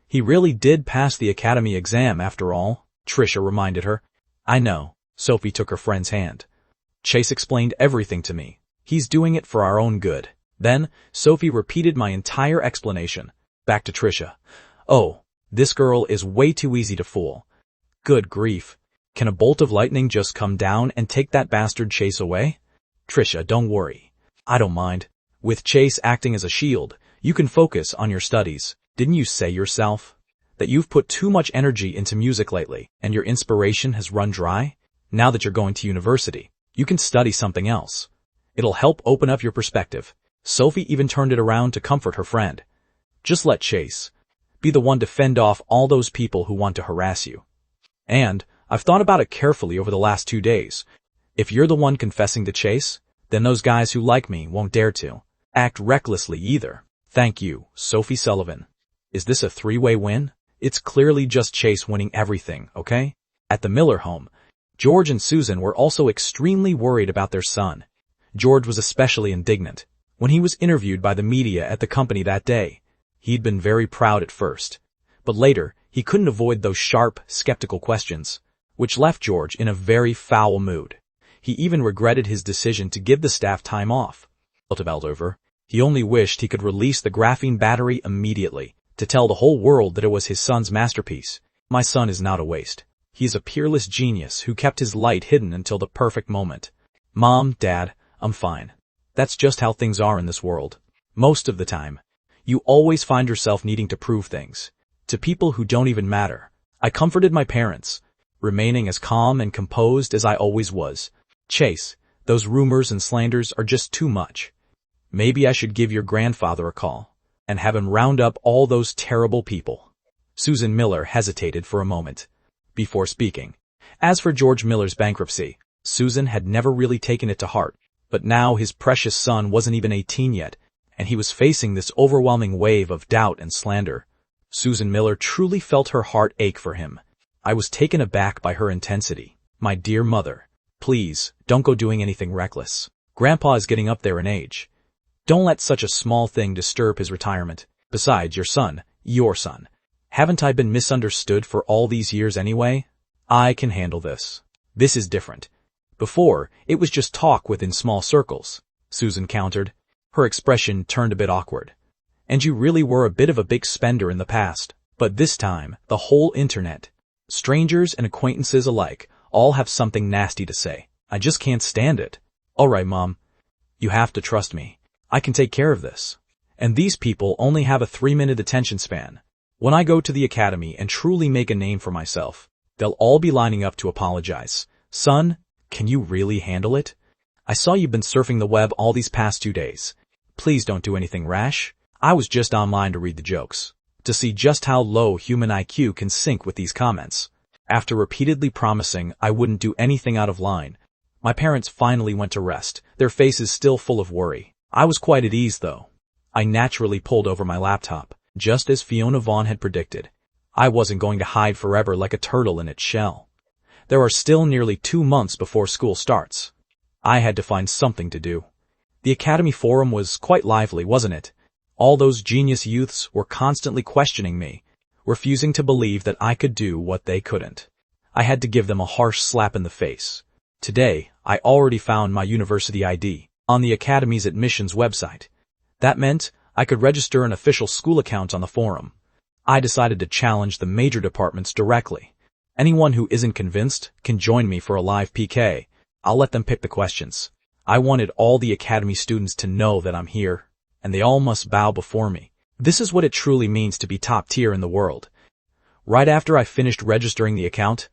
He really did pass the Academy exam after all, Trisha reminded her. I know. Sophie took her friend's hand. Chase explained everything to me. He's doing it for our own good. Then, Sophie repeated my entire explanation. Back to Trisha. Oh, this girl is way too easy to fool. Good grief. Can a bolt of lightning just come down and take that bastard Chase away? Trisha, don't worry. I don't mind. With Chase acting as a shield, you can focus on your studies. Didn't you say yourself that you've put too much energy into music lately and your inspiration has run dry? Now that you're going to university, you can study something else. It'll help open up your perspective. Sophie even turned it around to comfort her friend. Just let Chase be the one to fend off all those people who want to harass you. And I've thought about it carefully over the last 2 days. If you're the one confessing to Chase, then those guys who like me won't dare to act recklessly either. Thank you, Sophie Sullivan. Is this a three-way win? It's clearly just Chase winning everything, okay? At the Miller home, George and Susan were also extremely worried about their son. George was especially indignant when he was interviewed by the media at the company that day. He'd been very proud at first, but later he couldn't avoid those sharp, skeptical questions, which left George in a very foul mood. He even regretted his decision to give the staff time off. Over, he only wished he could release the graphene battery immediately to tell the whole world that it was his son's masterpiece. My son is not a waste. He's a peerless genius who kept his light hidden until the perfect moment. Mom, Dad, I'm fine. That's just how things are in this world. Most of the time, you always find yourself needing to prove things to people who don't even matter. I comforted my parents, remaining as calm and composed as I always was. Chase, those rumors and slanders are just too much. Maybe I should give your grandfather a call and have him round up all those terrible people. Susan Miller hesitated for a moment before speaking. As for George Miller's bankruptcy, Susan had never really taken it to heart, but now his precious son wasn't even 18 yet, and he was facing this overwhelming wave of doubt and slander. Susan Miller truly felt her heart ache for him. I was taken aback by her intensity. My dear mother, please, don't go doing anything reckless. Grandpa is getting up there in age. Don't let such a small thing disturb his retirement. Besides, your son. Haven't I been misunderstood for all these years anyway? I can handle this. This is different. Before, it was just talk within small circles, Susan countered. Her expression turned a bit awkward. And you really were a bit of a big spender in the past. But this time, the whole internet, strangers and acquaintances alike, all have something nasty to say. I just can't stand it. All right, Mom. You have to trust me. I can take care of this. And these people only have a 3-minute attention span. When I go to the academy and truly make a name for myself, they'll all be lining up to apologize. Son, can you really handle it? I saw you've been surfing the web all these past 2 days. Please don't do anything rash. I was just online to read the jokes, to see just how low human IQ can sink with these comments. After repeatedly promising I wouldn't do anything out of line, my parents finally went to rest, their faces still full of worry. I was quite at ease, though. I naturally pulled over my laptop, just as Fiona Vaughn had predicted. I wasn't going to hide forever like a turtle in its shell. There are still nearly 2 months before school starts. I had to find something to do. The Academy Forum was quite lively, wasn't it? All those genius youths were constantly questioning me, refusing to believe that I could do what they couldn't. I had to give them a harsh slap in the face. Today, I already found my university ID on the Academy's admissions website. That meant I could register an official school account on the forum. I decided to challenge the major departments directly. Anyone who isn't convinced can join me for a live PK. I'll let them pick the questions. I wanted all the Academy students to know that I'm here, and they all must bow before me. This is what it truly means to be top tier in the world. Right after I finished registering the account,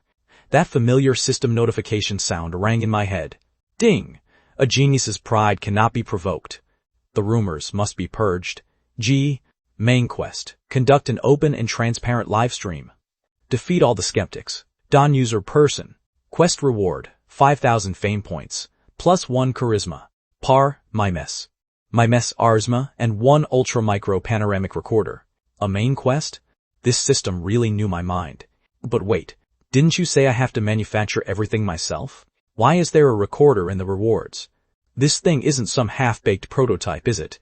that familiar system notification sound rang in my head. Ding! A genius's pride cannot be provoked. The rumors must be purged. Main quest. Conduct an open and transparent live stream. Defeat all the skeptics. User person. Quest reward. 5,000 fame points. +1 charisma. Par, my mess Arsma, and 1 ultra-micro panoramic recorder. A main quest? This system really knew my mind. But wait, didn't you say I have to manufacture everything myself? Why is there a recorder in the rewards? This thing isn't some half-baked prototype, is it?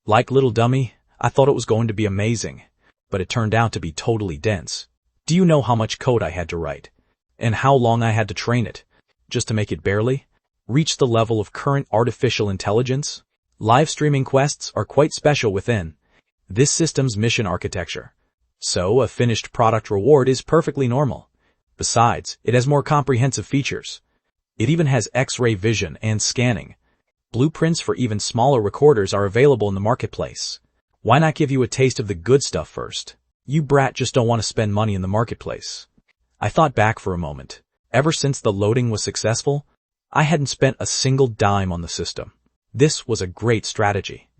Like little dummy, I thought it was going to be amazing, but it turned out to be totally dense. Do you know how much code I had to write? And how long I had to train it? Just to make it barely reach the level of current artificial intelligence? Live streaming quests are quite special within this system's mission architecture. So a finished product reward is perfectly normal. Besides, it has more comprehensive features. It even has X-ray vision and scanning. Blueprints for even smaller recorders are available in the marketplace. Why not give you a taste of the good stuff first? You brat just don't want to spend money in the marketplace. I thought back for a moment. Ever since the loading was successful, I hadn't spent a single dime on the system. This was a great strategy.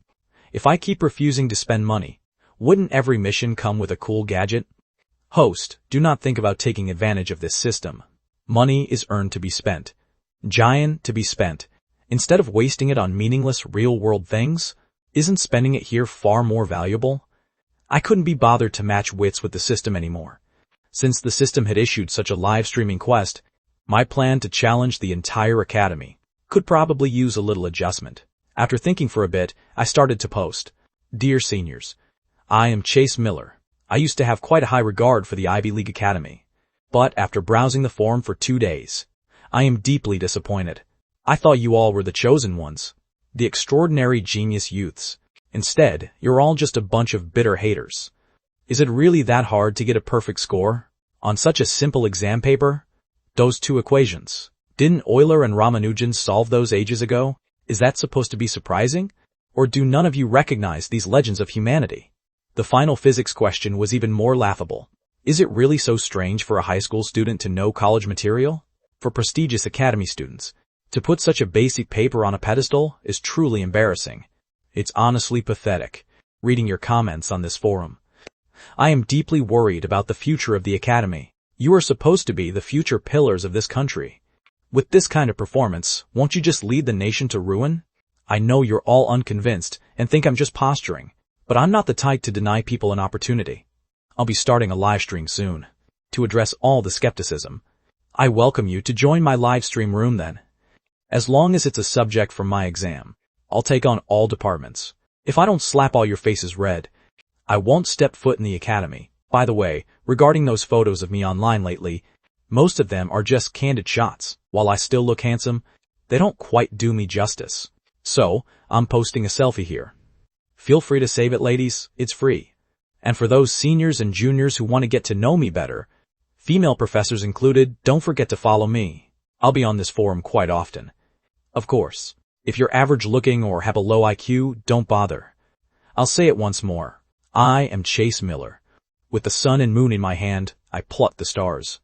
If I keep refusing to spend money, wouldn't every mission come with a cool gadget? Host, do not think about taking advantage of this system. Money is earned to be spent. Giant to be spent. Instead of wasting it on meaningless real-world things, isn't spending it here far more valuable? I couldn't be bothered to match wits with the system anymore. Since the system had issued such a live-streaming quest, my plan to challenge the entire academy could probably use a little adjustment. After thinking for a bit, I started to post. Dear seniors, I am Chase Miller. I used to have quite a high regard for the Ivy League Academy. But after browsing the forum for 2 days, I am deeply disappointed. I thought you all were the chosen ones, the extraordinary genius youths. Instead, you're all just a bunch of bitter haters. Is it really that hard to get a perfect score? On such a simple exam paper? Those two equations. Didn't Euler and Ramanujan solve those ages ago? Is that supposed to be surprising? Or do none of you recognize these legends of humanity? The final physics question was even more laughable. Is it really so strange for a high school student to know college material? For prestigious academy students, to put such a basic paper on a pedestal is truly embarrassing. It's honestly pathetic, reading your comments on this forum. I am deeply worried about the future of the academy. You are supposed to be the future pillars of this country. With this kind of performance, won't you just lead the nation to ruin? I know you're all unconvinced and think I'm just posturing, but I'm not the type to deny people an opportunity. I'll be starting a live stream soon to address all the skepticism. I welcome you to join my live stream room then. As long as it's a subject for my exam, I'll take on all departments. If I don't slap all your faces red, I won't step foot in the academy. By the way, regarding those photos of me online lately, most of them are just candid shots. While I still look handsome, they don't quite do me justice. So, I'm posting a selfie here. Feel free to save it, ladies, it's free. And for those seniors and juniors who want to get to know me better, female professors included, don't forget to follow me. I'll be on this forum quite often. Of course, if you're average looking or have a low IQ, don't bother. I'll say it once more. I am Chase Miller. With the sun and moon in my hand, I pluck the stars.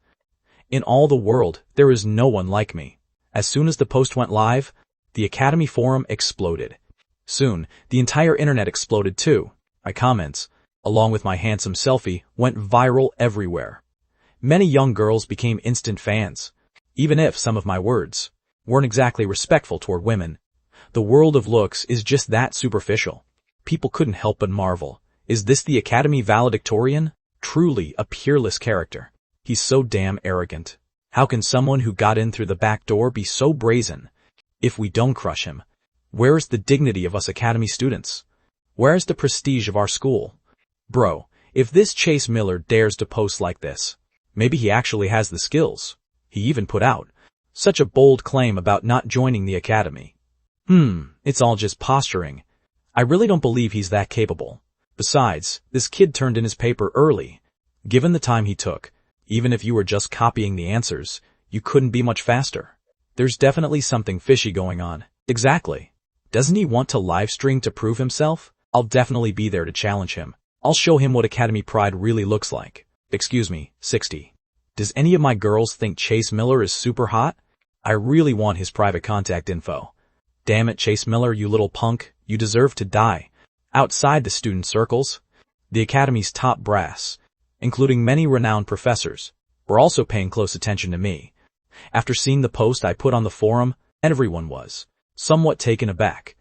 In all the world, there is no one like me. As soon as the post went live, the Academy forum exploded. Soon, the entire internet exploded too. My comments, along with my handsome selfie, went viral everywhere. Many young girls became instant fans, even if some of my words weren't exactly respectful toward women. The world of looks is just that superficial. People couldn't help but marvel. Is this the Academy valedictorian? Truly a peerless character. He's so damn arrogant. How can someone who got in through the back door be so brazen? If we don't crush him, where's the dignity of us Academy students? Where's the prestige of our school? Bro, if this Chase Miller dares to post like this, maybe he actually has the skills. He even put out such a bold claim about not joining the Academy. It's all just posturing. I really don't believe he's that capable. Besides, this kid turned in his paper early. Given the time he took, even if you were just copying the answers, you couldn't be much faster. There's definitely something fishy going on. Exactly. Doesn't he want to live stream to prove himself? I'll definitely be there to challenge him. I'll show him what Academy pride really looks like. Excuse me, 60. Does any of my girls think Chase Miller is super hot? I really want his private contact info. Damn it, Chase Miller, you little punk, you deserve to die. Outside the student circles, the Academy's top brass, including many renowned professors, were also paying close attention to me. After seeing the post I put on the forum, everyone was somewhat taken aback.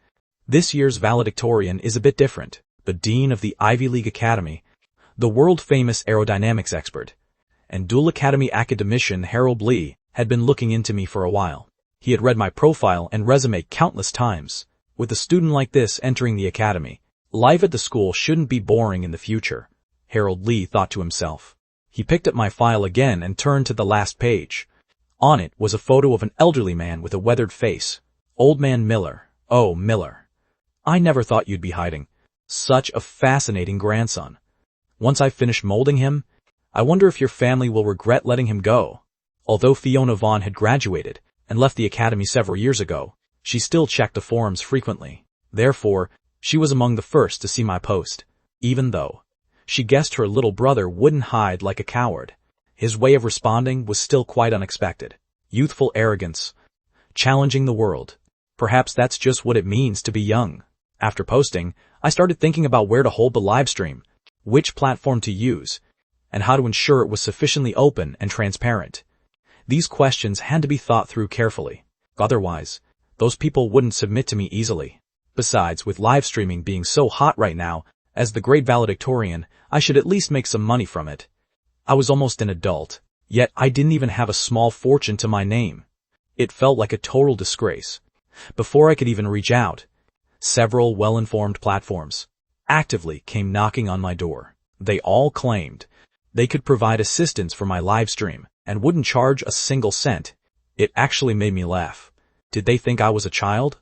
This year's valedictorian is a bit different. The dean of the Ivy League Academy, the world-famous aerodynamics expert, and dual Academy academician Harold Lee had been looking into me for a while. He had read my profile and resume countless times. With a student like this entering the Academy, life at the school shouldn't be boring in the future, Harold Lee thought to himself. He picked up my file again and turned to the last page. On it was a photo of an elderly man with a weathered face. Old Man Miller. Oh, Miller. I never thought you'd be hiding. Such a fascinating grandson. Once I've finished molding him, I wonder if your family will regret letting him go. Although Fiona Vaughn had graduated and left the Academy several years ago, she still checked the forums frequently. Therefore, she was among the first to see my post, even though she guessed her little brother wouldn't hide like a coward. His way of responding was still quite unexpected. Youthful arrogance. Challenging the world. Perhaps that's just what it means to be young. After posting, I started thinking about where to hold the live stream, which platform to use, and how to ensure it was sufficiently open and transparent. These questions had to be thought through carefully. Otherwise, those people wouldn't submit to me easily. Besides, with live streaming being so hot right now, as the great valedictorian, I should at least make some money from it. I was almost an adult, yet I didn't even have a small fortune to my name. It felt like a total disgrace. Before I could even reach out, several well-informed platforms actively came knocking on my door. They all claimed they could provide assistance for my live stream and wouldn't charge a single cent. It actually made me laugh. Did they think I was a child?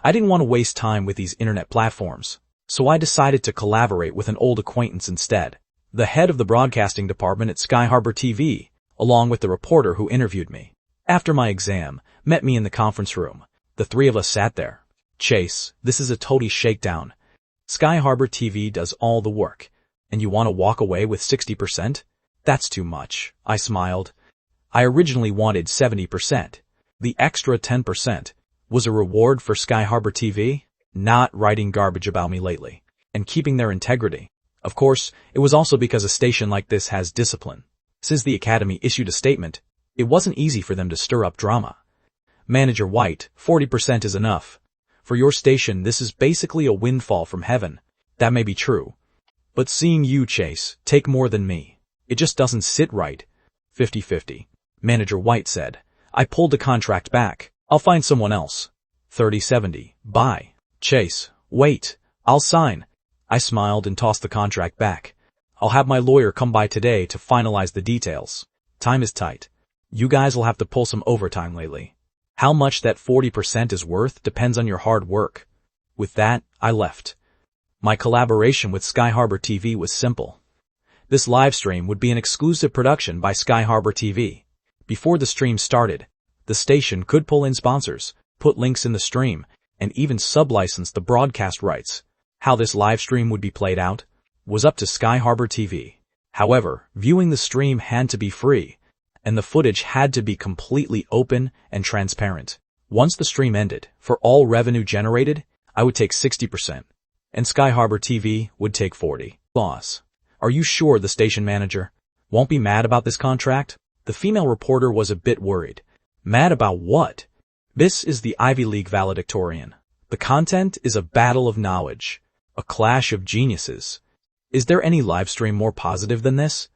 I didn't want to waste time with these internet platforms, so I decided to collaborate with an old acquaintance instead, the head of the broadcasting department at Sky Harbor TV, along with the reporter who interviewed me. After my exam, met me in the conference room. The three of us sat there. Chase, this is a total shakedown. Sky Harbor TV does all the work, and you want to walk away with 60%? That's too much, I smiled. I originally wanted 70%. The extra 10% was a reward for Sky Harbor TV, not writing garbage about me lately, and keeping their integrity. Of course, it was also because a station like this has discipline. Since the Academy issued a statement, it wasn't easy for them to stir up drama. Manager White, 40% is enough. For your station, this is basically a windfall from heaven. That may be true. But seeing you, Chase, take more than me, it just doesn't sit right. 50-50. Manager White said. I pulled the contract back. I'll find someone else. 30-70. Bye. Chase, wait. I'll sign. I smiled and tossed the contract back. I'll have my lawyer come by today to finalize the details. Time is tight. You guys will have to pull some overtime lately. How much that 40% is worth depends on your hard work. With that, I left. My collaboration with Sky Harbor TV was simple. This live stream would be an exclusive production by Sky Harbor TV. Before the stream started, the station could pull in sponsors, put links in the stream, and even sublicense the broadcast rights. How this live stream would be played out was up to Sky Harbor TV. However, viewing the stream had to be free, and the footage had to be completely open and transparent. Once the stream ended, for all revenue generated, I would take 60%, and Sky Harbor TV would take 40%. Boss, are you sure the station manager won't be mad about this contract? The female reporter was a bit worried. Mad about what? This is the Ivy League valedictorian. The content is a battle of knowledge, a clash of geniuses. Is there any live stream more positive than this?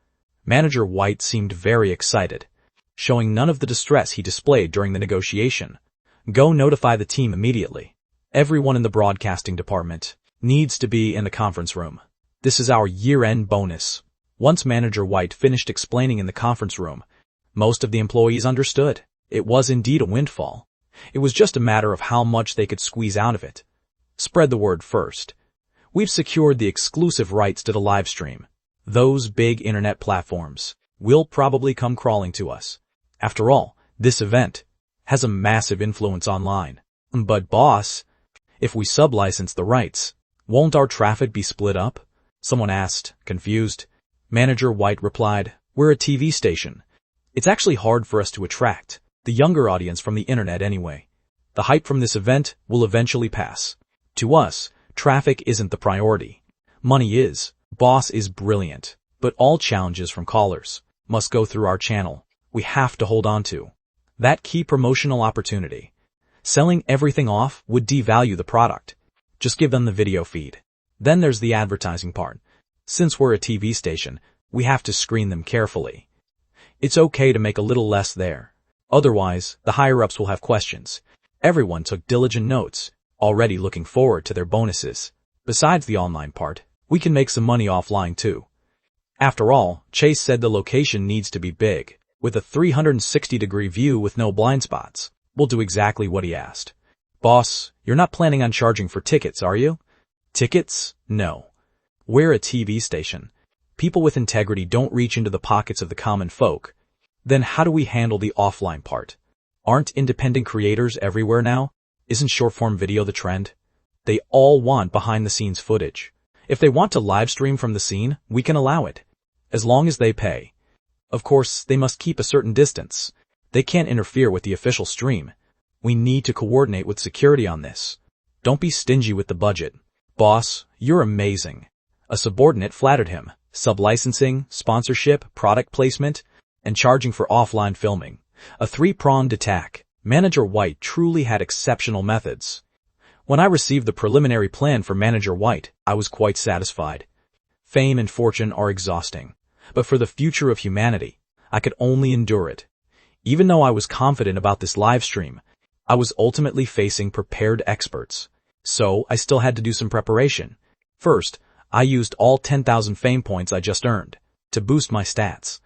Manager White seemed very excited, showing none of the distress he displayed during the negotiation. Go notify the team immediately. Everyone in the broadcasting department needs to be in the conference room. This is our year-end bonus. Once Manager White finished explaining in the conference room, most of the employees understood. It was indeed a windfall. It was just a matter of how much they could squeeze out of it. Spread the word first. We've secured the exclusive rights to the live stream. Those big internet platforms will probably come crawling to us. After all, this event has a massive influence online. But boss, if we sublicense the rights, won't our traffic be split up? Someone asked, confused. Manager White replied, we're a TV station. It's actually hard for us to attract the younger audience from the internet anyway. The hype from this event will eventually pass. To us, traffic isn't the priority. Money is. Boss is brilliant, but all challenges from callers must go through our channel. We have to hold on to that key promotional opportunity. Selling everything off would devalue the product. Just give them the video feed. Then there's the advertising part. Since we're a TV station, we have to screen them carefully. It's okay to make a little less there. Otherwise, the higher-ups will have questions. Everyone took diligent notes, already looking forward to their bonuses. Besides the online part, we can make some money offline too. After all, Chase said the location needs to be big, with a 360-degree view with no blind spots. We'll do exactly what he asked. Boss, you're not planning on charging for tickets, are you? Tickets? No. We're a TV station. People with integrity don't reach into the pockets of the common folk. Then how do we handle the offline part? Aren't independent creators everywhere now? Isn't short-form video the trend? They all want behind-the-scenes footage. If they want to live stream from the scene, we can allow it, as long as they pay. Of course, they must keep a certain distance. They can't interfere with the official stream. We need to coordinate with security on this. Don't be stingy with the budget. Boss, you're amazing. A subordinate flattered him. Sublicensing, sponsorship, product placement, and charging for offline filming. A three-pronged attack. Manager White truly had exceptional methods. When I received the preliminary plan for Manager White, I was quite satisfied. Fame and fortune are exhausting, but for the future of humanity, I could only endure it. Even though I was confident about this live stream, I was ultimately facing prepared experts. So I still had to do some preparation. First, I used all 10,000 fame points I just earned to boost my stats.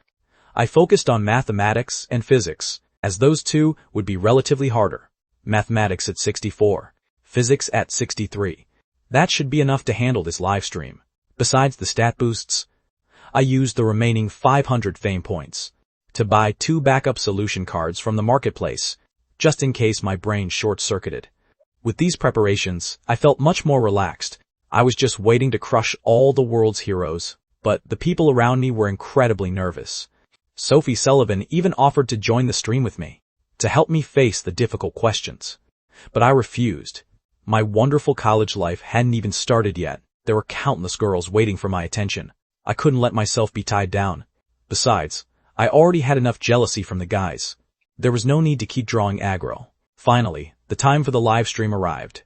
I focused on mathematics and physics, as those two would be relatively harder. Mathematics at 64, physics at 63. That should be enough to handle this live stream. Besides the stat boosts, I used the remaining 500 fame points to buy 2 backup solution cards from the marketplace, just in case my brain short-circuited. With these preparations, I felt much more relaxed. I was just waiting to crush all the world's heroes, but the people around me were incredibly nervous. Sophie Sullivan even offered to join the stream with me, to help me face the difficult questions. But I refused. My wonderful college life hadn't even started yet. There were countless girls waiting for my attention. I couldn't let myself be tied down. Besides, I already had enough jealousy from the guys. There was no need to keep drawing aggro. Finally, the time for the live stream arrived.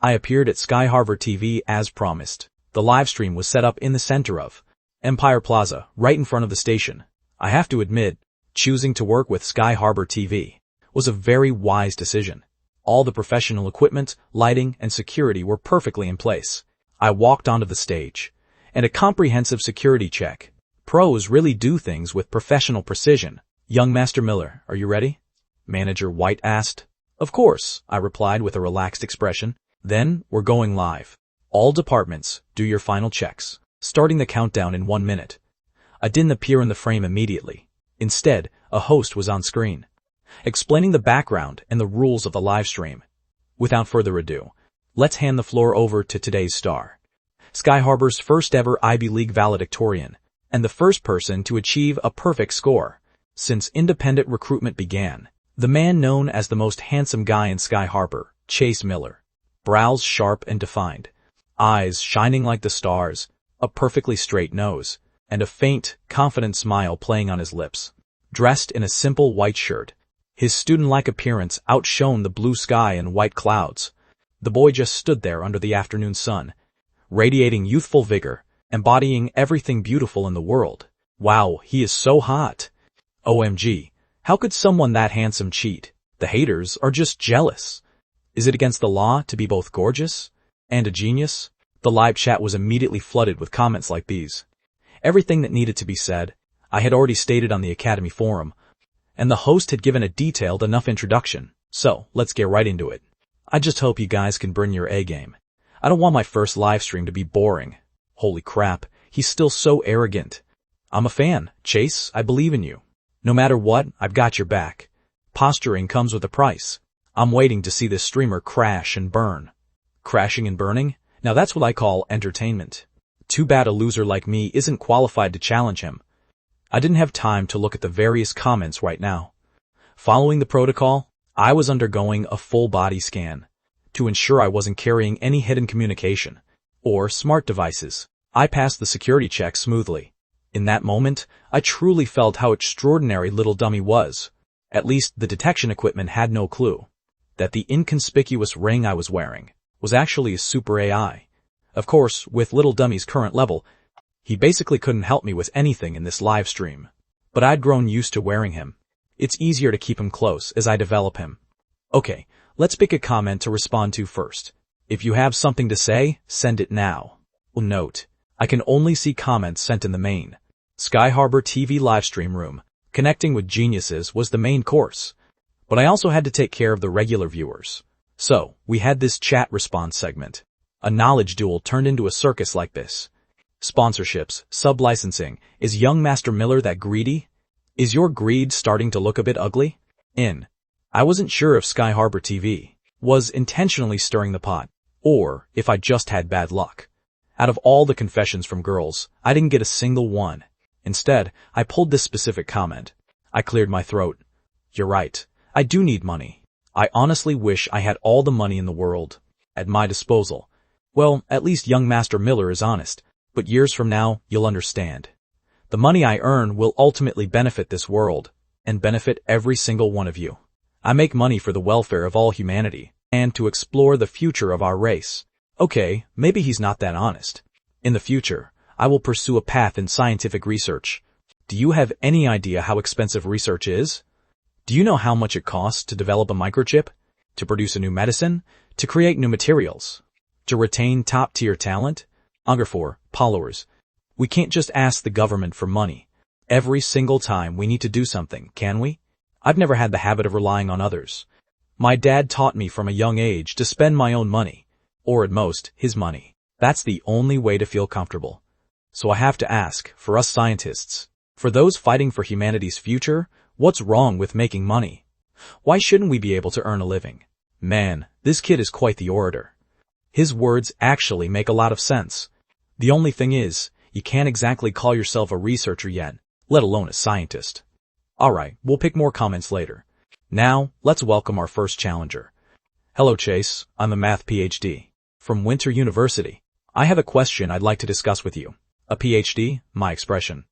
I appeared at Sky Harbor TV as promised. The live stream was set up in the center of Empire Plaza, right in front of the station. I have to admit, choosing to work with Sky Harbor TV was a very wise decision. All the professional equipment, lighting, and security were perfectly in place. I walked onto the stage, and a comprehensive security check. Pros really do things with professional precision. Young Master Miller, are you ready? Manager White asked. Of course, I replied with a relaxed expression. Then, we're going live. All departments, do your final checks. Starting the countdown in 1 minute. I didn't appear in the frame immediately. Instead, a host was on screen, explaining the background and the rules of the live stream. Without further ado, let's hand the floor over to today's star. Sky Harbor's first ever Ivy League valedictorian, and the first person to achieve a perfect score since independent recruitment began. The man known as the most handsome guy in Sky Harbor, Chase Miller. Brows sharp and defined, eyes shining like the stars, a perfectly straight nose, and a faint, confident smile playing on his lips. Dressed in a simple white shirt, his student-like appearance outshone the blue sky and white clouds. The boy just stood there under the afternoon sun, radiating youthful vigor, embodying everything beautiful in the world. Wow, he is so hot. OMG, how could someone that handsome cheat? The haters are just jealous. Is it against the law to be both gorgeous and a genius? The live chat was immediately flooded with comments like these. Everything that needed to be said, I had already stated on the Academy forum, and the host had given a detailed enough introduction. So, let's get right into it. I just hope you guys can bring your A game. I don't want my first live stream to be boring. Holy crap, he's still so arrogant. I'm a fan. Chase, I believe in you. No matter what, I've got your back. Posturing comes with a price. I'm waiting to see this streamer crash and burn. Crashing and burning? Now that's what I call entertainment. Too bad a loser like me isn't qualified to challenge him. I didn't have time to look at the various comments right now. Following the protocol, I was undergoing a full body scan to ensure I wasn't carrying any hidden communication or smart devices. I passed the security check smoothly. In that moment, I truly felt how extraordinary Little Dummy was. At least the detection equipment had no clue that the inconspicuous ring I was wearing was actually a super AI. Of course, with Little Dummy's current level, he basically couldn't help me with anything in this live stream. But I'd grown used to wearing him. It's easier to keep him close as I develop him. Okay, let's pick a comment to respond to first. If you have something to say, send it now. Note, I can only see comments sent in the main Sky Harbor TV livestream room. Connecting with geniuses was the main course, but I also had to take care of the regular viewers. So, we had this chat response segment. A knowledge duel turned into a circus like this. Sponsorships, sub-licensing. Is young Master Miller that greedy? Is your greed starting to look a bit ugly? I wasn't sure if Sky Harbor TV was intentionally stirring the pot, or if I just had bad luck. Out of all the confessions from girls, I didn't get a single one. Instead, I pulled this specific comment. I cleared my throat. You're right. I do need money. I honestly wish I had all the money in the world at my disposal. Well, at least young Master Miller is honest, but years from now, you'll understand. The money I earn will ultimately benefit this world, and benefit every single one of you. I make money for the welfare of all humanity, and to explore the future of our race. Okay, maybe he's not that honest. In the future, I will pursue a path in scientific research. Do you have any idea how expensive research is? Do you know how much it costs to develop a microchip? To produce a new medicine? To create new materials? To retain top-tier talent? For followers. We can't just ask the government for money. Every single time we need to do something, can we? I've never had the habit of relying on others. My dad taught me from a young age to spend my own money, or at most, his money. That's the only way to feel comfortable. So I have to ask, for us scientists, for those fighting for humanity's future, what's wrong with making money? Why shouldn't we be able to earn a living? Man, this kid is quite the orator. His words actually make a lot of sense. The only thing is, you can't exactly call yourself a researcher yet, let alone a scientist. Alright, we'll pick more comments later. Now, let's welcome our first challenger. Hello Chase, I'm a math PhD. From Winter University. I have a question I'd like to discuss with you. A PhD, my expression,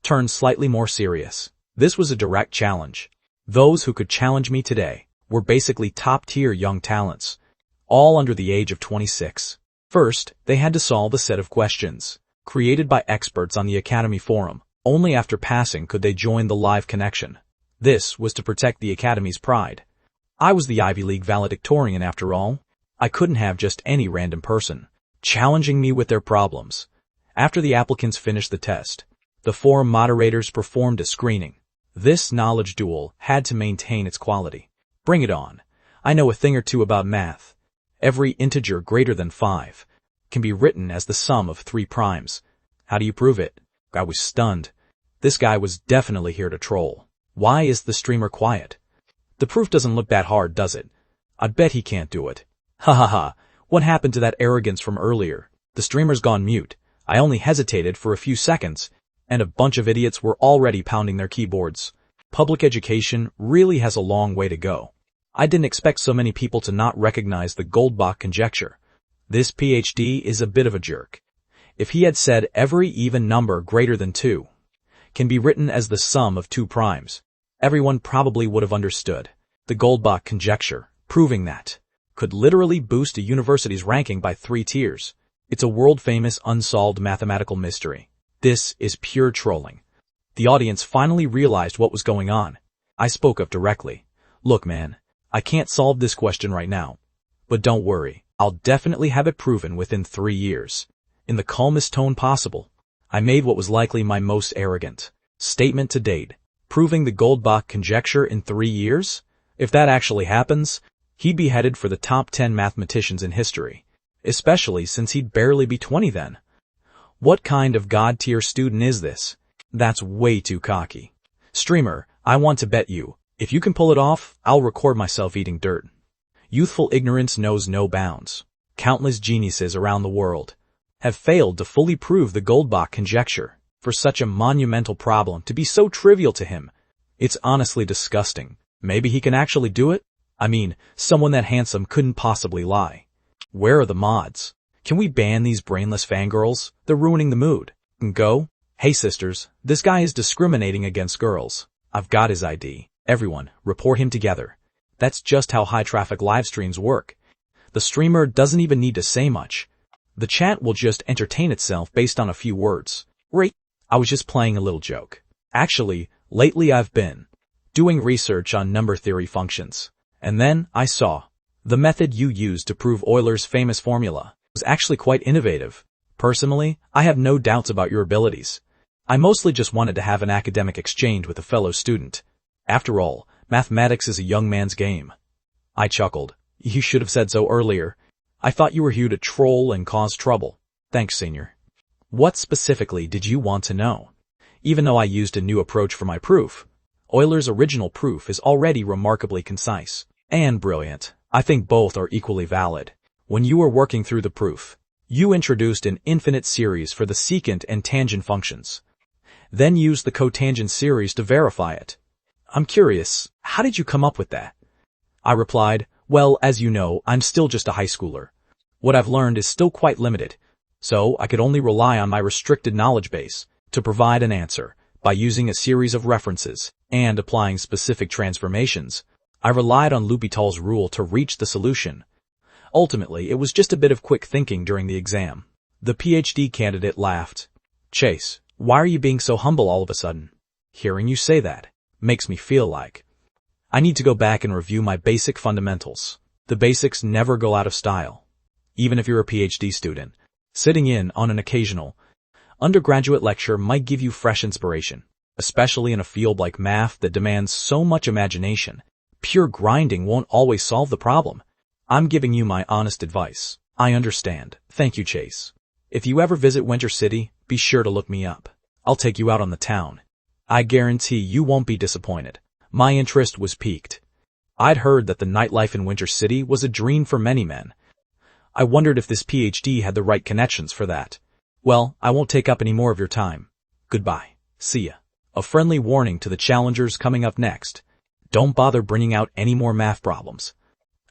turned slightly more serious. This was a direct challenge. Those who could challenge me today were basically top-tier young talents, all under the age of 26. First, they had to solve a set of questions, created by experts on the Academy Forum. Only after passing could they join the live connection. This was to protect the Academy's pride. I was the Ivy League valedictorian after all. I couldn't have just any random person challenging me with their problems. After the applicants finished the test, the forum moderators performed a screening. This knowledge duel had to maintain its quality. Bring it on. I know a thing or two about math. Every integer greater than 5 can be written as the sum of 3 primes. How do you prove it? I was stunned. This guy was definitely here to troll. Why is the streamer quiet? The proof doesn't look that hard, does it? I'd bet he can't do it. Ha ha ha. What happened to that arrogance from earlier? The streamer's gone mute. I only hesitated for a few seconds, and a bunch of idiots were already pounding their keyboards. Public education really has a long way to go. I didn't expect so many people to not recognize the Goldbach conjecture. This PhD is a bit of a jerk. If he had said every even number greater than 2 can be written as the sum of 2 primes, everyone probably would have understood. The Goldbach conjecture, proving that, could literally boost a university's ranking by 3 tiers. It's a world-famous unsolved mathematical mystery. This is pure trolling. The audience finally realized what was going on. I spoke up directly. Look man, I can't solve this question right now. But don't worry, I'll definitely have it proven within 3 years. In the calmest tone possible, I made what was likely my most arrogant statement to date, proving the Goldbach conjecture in 3 years? If that actually happens, he'd be headed for the top 10 mathematicians in history, especially since he'd barely be 20 then. What kind of god-tier student is this? That's way too cocky. Streamer, I want to bet you, if you can pull it off, I'll record myself eating dirt. Youthful ignorance knows no bounds. Countless geniuses around the world have failed to fully prove the Goldbach conjecture. For such a monumental problem to be so trivial to him, it's honestly disgusting. Maybe he can actually do it? I mean, someone that handsome couldn't possibly lie. Where are the mods? Can we ban these brainless fangirls? They're ruining the mood. Go? Hey sisters, this guy is discriminating against girls. I've got his ID. Everyone, report him together. That's just how high-traffic live streams work. The streamer doesn't even need to say much. The chat will just entertain itself based on a few words. Right? I was just playing a little joke. Actually, lately I've been doing research on number theory functions. And then I saw the method you used to prove Euler's famous formula was actually quite innovative. Personally, I have no doubts about your abilities. I mostly just wanted to have an academic exchange with a fellow student. After all, mathematics is a young man's game. I chuckled. You should have said so earlier. I thought you were here to troll and cause trouble. Thanks, senior. What specifically did you want to know? Even though I used a new approach for my proof, Euler's original proof is already remarkably concise and brilliant. I think both are equally valid. When you were working through the proof, you introduced an infinite series for the secant and tangent functions, then used the cotangent series to verify it. I'm curious, how did you come up with that? I replied, well, as you know, I'm still just a high schooler. What I've learned is still quite limited, so I could only rely on my restricted knowledge base to provide an answer by using a series of references and applying specific transformations. I relied on L'Hôpital's rule to reach the solution. Ultimately, it was just a bit of quick thinking during the exam. The PhD candidate laughed. Chase, why are you being so humble all of a sudden? Hearing you say that makes me feel like I need to go back and review my basic fundamentals. The basics never go out of style. Even if you're a PhD student, sitting in on an occasional undergraduate lecture might give you fresh inspiration, especially in a field like math that demands so much imagination. Pure grinding won't always solve the problem. I'm giving you my honest advice. I understand. Thank you, Chase. If you ever visit Winter City, be sure to look me up. I'll take you out on the town. I guarantee you won't be disappointed. My interest was piqued. I'd heard that the nightlife in Winter City was a dream for many men. I wondered if this PhD had the right connections for that. Well, I won't take up any more of your time. Goodbye. See ya. A friendly warning to the challengers coming up next. Don't bother bringing out any more math problems,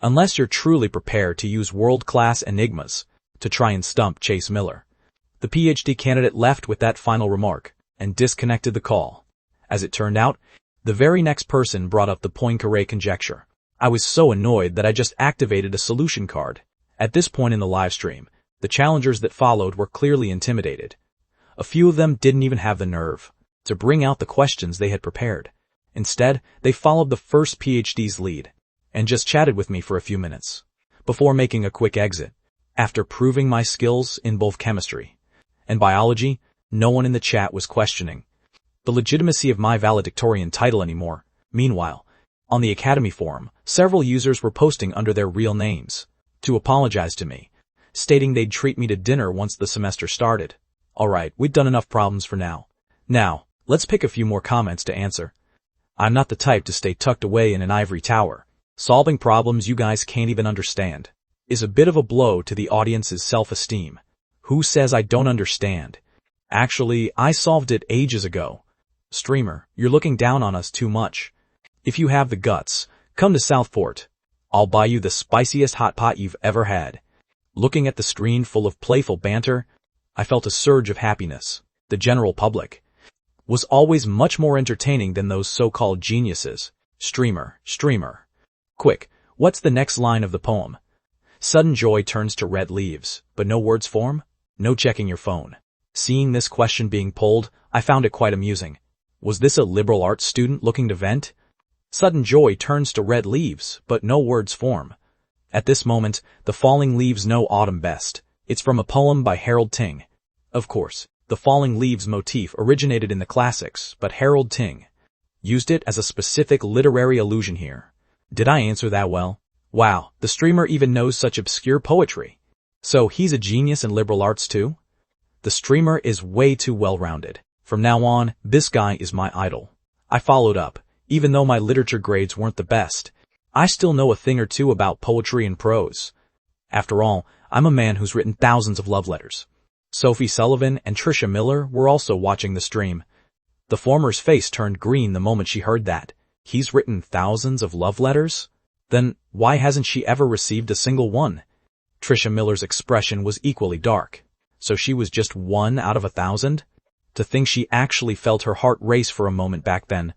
unless you're truly prepared to use world-class enigmas to try and stump Chase Miller. The PhD candidate left with that final remark and disconnected the call. As it turned out, the very next person brought up the Poincaré conjecture. I was so annoyed that I just activated a solution card. At this point in the live stream, the challengers that followed were clearly intimidated. A few of them didn't even have the nerve to bring out the questions they had prepared. Instead, they followed the first PhD's lead and just chatted with me for a few minutes before making a quick exit. After proving my skills in both chemistry and biology, no one in the chat was questioning the legitimacy of my valedictorian title anymore. Meanwhile, on the Academy forum, several users were posting under their real names to apologize to me, stating they'd treat me to dinner once the semester started. Alright, we've done enough problems for now. Now, let's pick a few more comments to answer. I'm not the type to stay tucked away in an ivory tower. Solving problems you guys can't even understand is a bit of a blow to the audience's self-esteem. Who says I don't understand? Actually, I solved it ages ago. Streamer, you're looking down on us too much. If you have the guts, come to Southport. I'll buy you the spiciest hot pot you've ever had. Looking at the screen full of playful banter, I felt a surge of happiness. The general public was always much more entertaining than those so-called geniuses. Streamer. Quick, what's the next line of the poem? Sudden joy turns to red leaves, but no words form? No checking your phone. Seeing this question being pulled, I found it quite amusing. Was this a liberal arts student looking to vent? Sudden joy turns to red leaves, but no words form. At this moment, the falling leaves know autumn best. It's from a poem by Harold Ting. Of course, the falling leaves motif originated in the classics, but Harold Ting used it as a specific literary allusion here. Did I answer that well? Wow, the streamer even knows such obscure poetry. So he's a genius in liberal arts too? The streamer is way too well-rounded. From now on, this guy is my idol. I followed up. Even though my literature grades weren't the best, I still know a thing or two about poetry and prose. After all, I'm a man who's written thousands of love letters. Sophie Sullivan and Trisha Miller were also watching the stream. The former's face turned green the moment she heard that. He's written thousands of love letters? Then why hasn't she ever received a single one? Trisha Miller's expression was equally dark. So she was just 1 out of 1,000? To think she actually felt her heart race for a moment back then.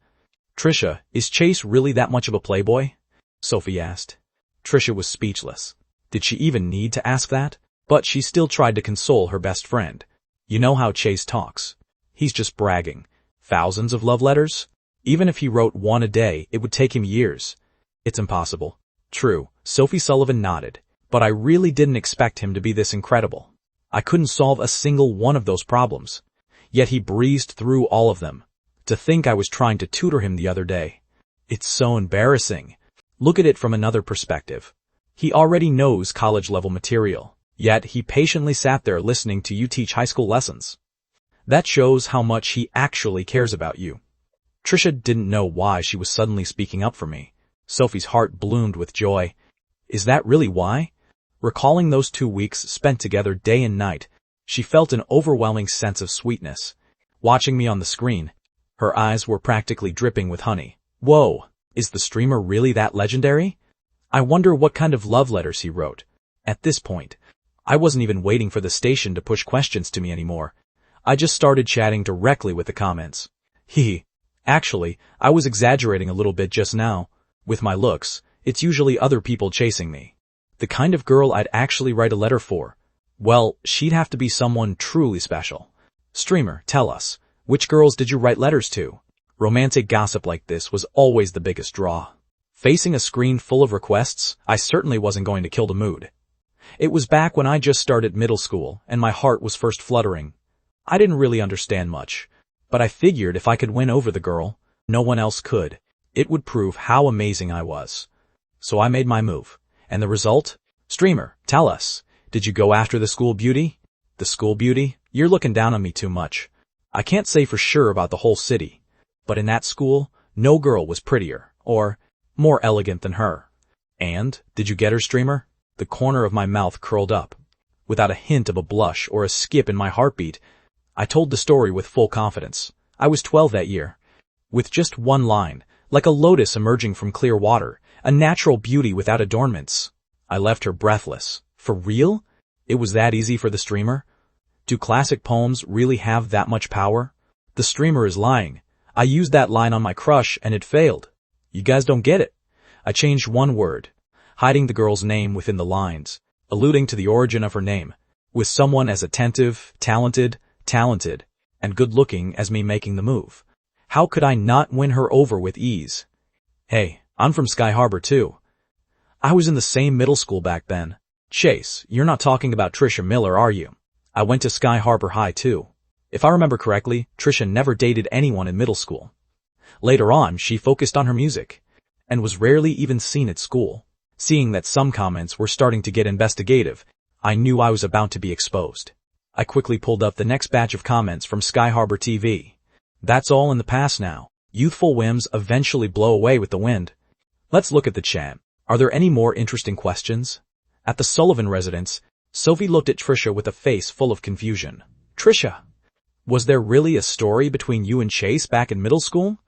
Trisha, is Chase really that much of a playboy? Sophie asked. Trisha was speechless. Did she even need to ask that? But she still tried to console her best friend. You know how Chase talks. He's just bragging. Thousands of love letters? Even if he wrote 1 a day, it would take him years. It's impossible. True, Sophie Sullivan nodded. But I really didn't expect him to be this incredible. I couldn't solve a single one of those problems. Yet he breezed through all of them. To think I was trying to tutor him the other day. It's so embarrassing. Look at it from another perspective. He already knows college-level material, yet he patiently sat there listening to you teach high school lessons. That shows how much he actually cares about you. Trisha didn't know why she was suddenly speaking up for me. Sophie's heart bloomed with joy. Is that really why? Recalling those 2 weeks spent together day and night, she felt an overwhelming sense of sweetness. Watching me on the screen, her eyes were practically dripping with honey. Whoa, is the streamer really that legendary? I wonder what kind of love letters he wrote. At this point, I wasn't even waiting for the station to push questions to me anymore. I just started chatting directly with the comments. Actually, I was exaggerating a little bit just now. With my looks, it's usually other people chasing me. The kind of girl I'd actually write a letter for. Well, she'd have to be someone truly special. Streamer, tell us, which girls did you write letters to? Romantic gossip like this was always the biggest draw. Facing a screen full of requests, I certainly wasn't going to kill the mood. It was back when I just started middle school and my heart was first fluttering. I didn't really understand much, but I figured if I could win over the girl, no one else could. It would prove how amazing I was. So I made my move. And the result? Streamer, tell us, did you go after the school beauty? The school beauty? You're looking down on me too much. I can't say for sure about the whole city, but in that school, no girl was prettier, or more elegant than her. And, did you get her, Streamer? The corner of my mouth curled up. Without a hint of a blush or a skip in my heartbeat, I told the story with full confidence. I was 12 that year. With just one line, like a lotus emerging from clear water, a natural beauty without adornments. I left her breathless. For real? It was that easy for the Streamer? Do classic poems really have that much power? The Streamer is lying. I used that line on my crush and it failed. You guys don't get it. I changed one word, hiding the girl's name within the lines, alluding to the origin of her name, with someone as attentive, talented, and good-looking as me making the move. How could I not win her over with ease? Hey, I'm from Sky Harbor too. I was in the same middle school back then. Chase, you're not talking about Trisha Miller, are you? I went to Sky Harbor High too. If I remember correctly, Trisha never dated anyone in middle school. Later on, she focused on her music, and was rarely even seen at school. Seeing that some comments were starting to get investigative, I knew I was about to be exposed. I quickly pulled up the next batch of comments from Sky Harbor TV. That's all in the past now. Youthful whims eventually blow away with the wind. Let's look at the chat. Are there any more interesting questions? At the Sullivan residence, Sophie looked at Trisha with a face full of confusion. Trisha, was there really a story between you and Chase back in middle school?